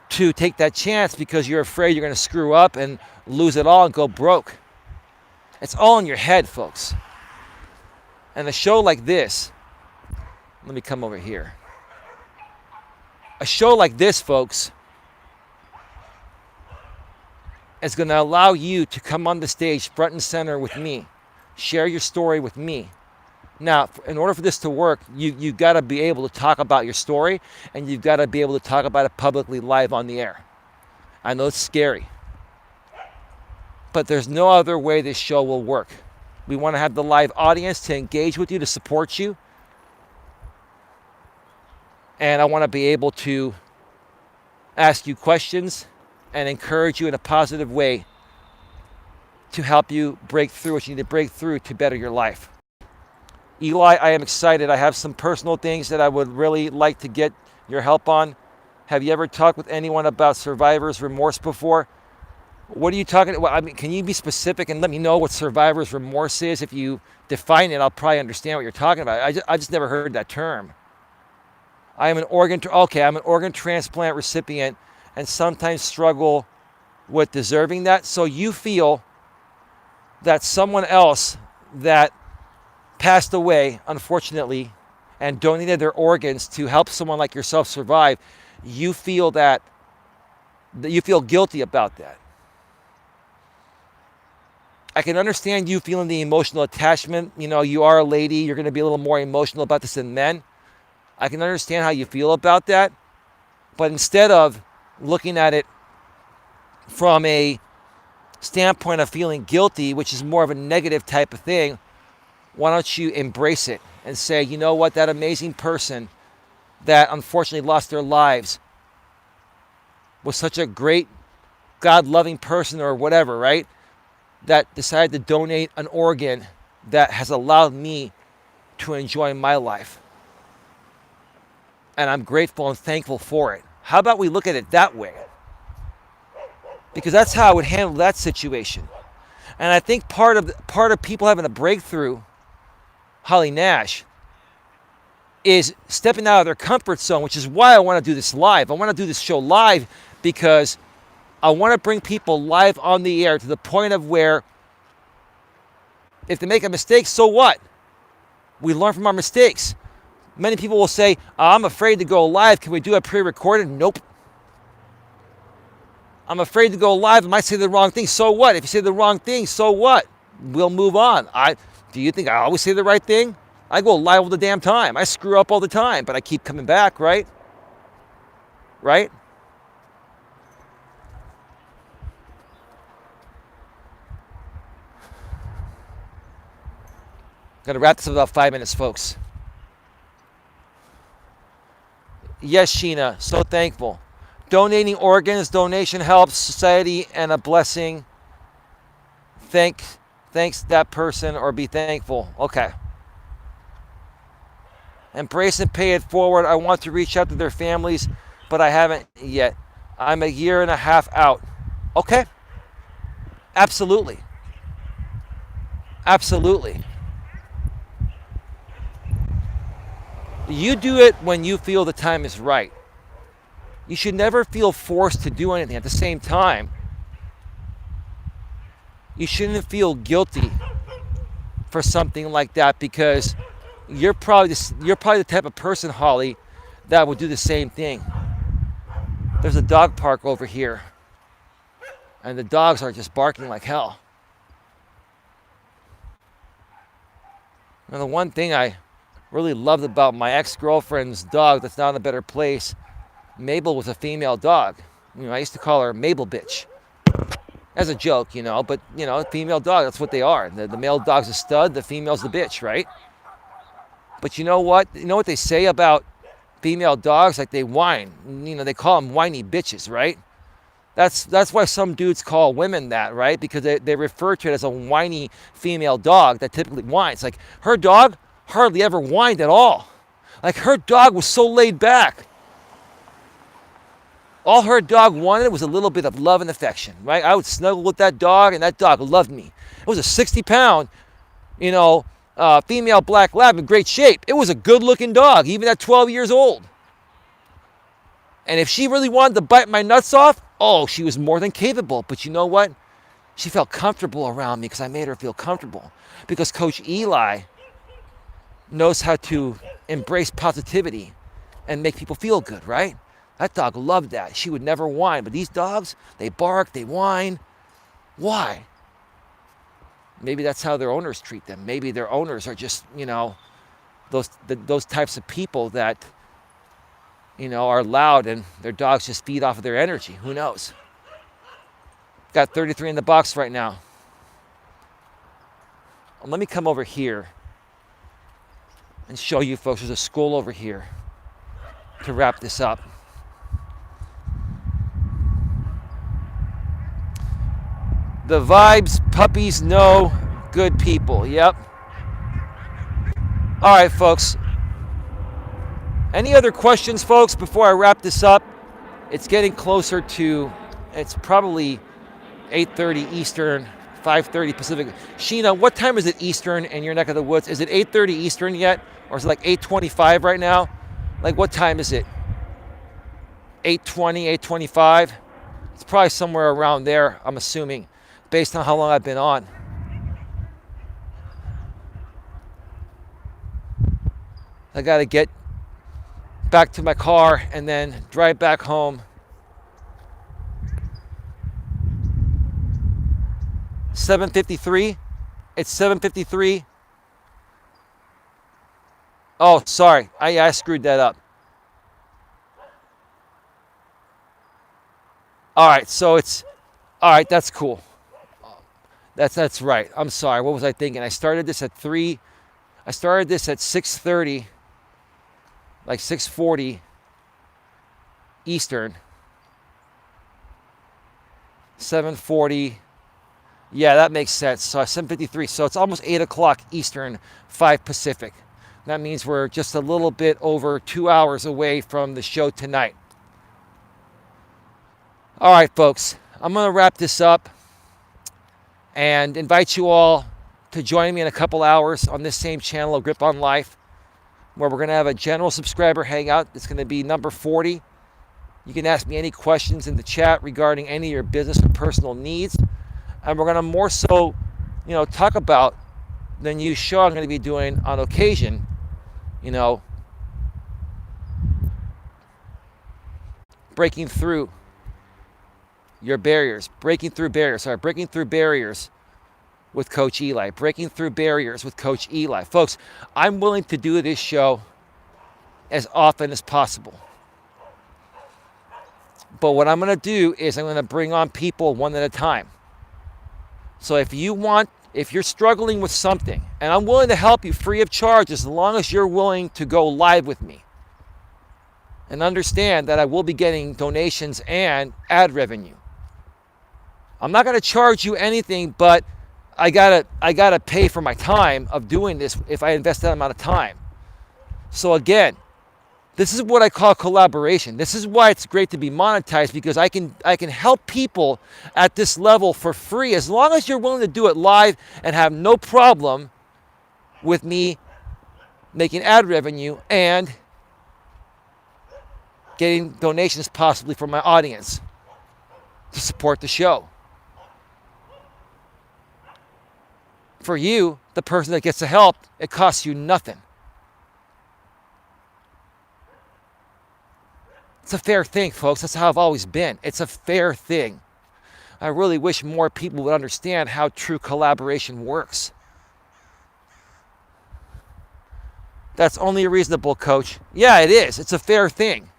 to take that chance because you're afraid you're going to screw up and lose it all and go broke. It's all in your head, folks. And a show like this, let me come over here. A show like this, folks, is going to allow you to come on the stage front and center with me. Share your story with me. Now, in order for this to work, you've got to be able to talk about your story, and you've got to be able to talk about it publicly live on the air. I know it's scary, but there's no other way this show will work. We want to have the live audience to engage with you, to support you. And I want to be able to ask you questions and encourage you in a positive way to help you break through what you need to break through to better your life. Eli, I am excited. I have some personal things that I would really like to get your help on. Have you ever talked with anyone about survivor's remorse before? What are you talking about? I mean, can you be specific and let me know what survivor's remorse is? If you define it, I'll probably understand what you're talking about. I just never heard that term. I'm an organ transplant recipient and sometimes struggle with deserving that. So you feel that someone else that passed away, unfortunately, and donated their organs to help someone like yourself survive, you feel that you feel guilty about that. I can understand you feeling the emotional attachment. You are a lady. You're going to be a little more emotional about this than men. I can understand how you feel about that. But instead of looking at it from a standpoint of feeling guilty, which is more of a negative type of thing, why don't you embrace it and say, you know what, that amazing person that unfortunately lost their lives was such a great, God-loving person or whatever, right? That decided to donate an organ that has allowed me to enjoy my life. And I'm grateful and thankful for it. How about we look at it that way? Because that's how I would handle that situation. And I think part of people having a breakthrough, Holly Nash, is stepping out of their comfort zone, which is why I want to do this live. I want to do this show live because I want to bring people live on the air to the point of where if they make a mistake, so what? We learn from our mistakes. Many people will say, I'm afraid to go live. Can we do it pre-recorded? Nope. I'm afraid to go live. I might say the wrong thing. So what? If you say the wrong thing, so what? We'll move on. Do you think I always say the right thing? I go live all the damn time. I screw up all the time, but I keep coming back, right? Right? Gonna wrap this in about 5 minutes, folks. Yes, Sheena, so thankful. Donating organs, donation helps society and a blessing. Thanks that person or be thankful. Okay. Embrace and pay it forward. I want to reach out to their families, but I haven't yet. I'm a year and a half out. Okay. Absolutely. Absolutely. You do it when you feel the time is right. You should never feel forced to do anything. At the same time, you shouldn't feel guilty for something like that because you're probably the type of person, Holly, that would do the same thing. There's a dog park over here, and the dogs are just barking like hell. And the one thing I really loved about my ex-girlfriend's dog that's now in a better place, Mabel was a female dog. I used to call her Mabel bitch. As a joke, but, female dog, that's what they are. The male dog's a stud, the female's the bitch, right? But you know what? You know what they say about female dogs? Like they whine. They call them whiny bitches, right? That's why some dudes call women that, right? Because they refer to it as a whiny female dog that typically whines. Like her dog hardly ever whined at all. Like her dog was so laid back. All her dog wanted was a little bit of love and affection, right? I would snuggle with that dog, and that dog loved me. It was a 60-pound, female black lab in great shape. It was a good-looking dog, even at 12 years old. And if she really wanted to bite my nuts off, oh, she was more than capable. But you know what? She felt comfortable around me because I made her feel comfortable. Because Coach Eli knows how to embrace positivity and make people feel good, right? That dog loved that. She would never whine. But these dogs, they bark, they whine. Why? Maybe that's how their owners treat them. Maybe their owners are just, those types of people that, are loud and their dogs just feed off of their energy. Who knows? Got 33 in the box right now. Let me come over here and show you folks. There's a school over here to wrap this up. The vibes, puppies know good people. Yep. All right, folks. Any other questions, folks, before I wrap this up? It's getting closer to, it's probably 8:30 Eastern, 5:30 Pacific. Sheena, what time is it Eastern in your neck of the woods? Is it 8:30 Eastern yet? Or is it like 8:25 right now? Like, what time is it? 8:20, 8:25? It's probably somewhere around there, I'm assuming, based on how long I've been on. I got to get back to my car and then drive back home. 7:53. It's 7:53. Oh, sorry. I screwed that up. All right, so it's all right. That's cool. That's right. I'm sorry. What was I thinking? I started this at 3. I started this at 6:30, like 6:40 Eastern. 7:40. Yeah, that makes sense. So 7:53. So it's almost 8 o'clock Eastern, 5 Pacific. That means we're just a little bit over 2 hours away from the show tonight. All right, folks. I'm going to wrap this up and invite you all to join me in a couple hours on this same channel of Grip on Life, where we're going to have a general subscriber hangout. It's going to be number 40. You can ask me any questions in the chat regarding any of your business or personal needs. And we're going to more so, talk about the new show I'm going to be doing on occasion, breaking through your barriers, breaking through barriers with Coach Eli, breaking through barriers with Coach Eli. Folks, I'm willing to do this show as often as possible. But what I'm going to do is I'm going to bring on people one at a time. So if you're struggling with something, and I'm willing to help you free of charge as long as you're willing to go live with me. And understand that I will be getting donations and ad revenue. I'm not going to charge you anything, but I gotta pay for my time of doing this if I invest that amount of time. So again, this is what I call collaboration. This is why it's great to be monetized, because I can help people at this level for free as long as you're willing to do it live and have no problem with me making ad revenue and getting donations possibly from my audience to support the show. For you, the person that gets the help, it costs you nothing. It's a fair thing, folks. That's how I've always been. It's a fair thing. I really wish more people would understand how true collaboration works. That's only reasonable, Coach. Yeah, it is. It's a fair thing.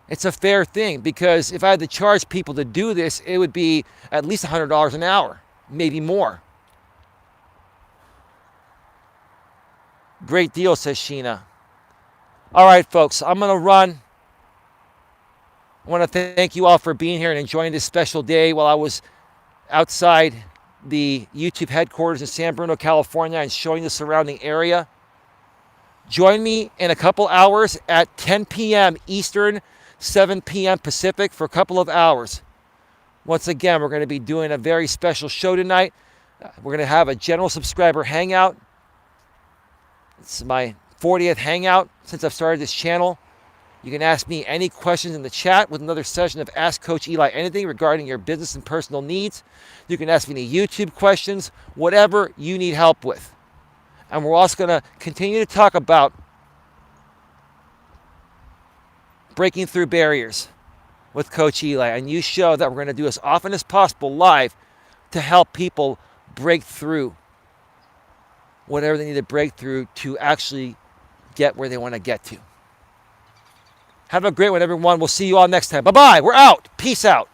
It's a fair thing, because if I had to charge people to do this, it would be at least $100 an hour, maybe more. Great deal, says Sheena. All right, folks, I'm going to run. I want to thank you all for being here and enjoying this special day while I was outside the YouTube headquarters in San Bruno, California, and showing the surrounding area. Join me in a couple hours at 10 p.m. Eastern, 7 p.m. Pacific for a couple of hours. Once again, we're going to be doing a very special show tonight. We're going to have a general subscriber hangout. It's my 40th hangout since I've started this channel. You can ask me any questions in the chat with another session of Ask Coach Eli anything regarding your business and personal needs. You can ask me any YouTube questions, whatever you need help with. And we're also going to continue to talk about breaking through barriers with Coach Eli. A new show that we're going to do as often as possible live to help people break through whatever they need to break through to actually get where they want to get to. Have a great one, everyone. We'll see you all next time. Bye-bye. We're out. Peace out.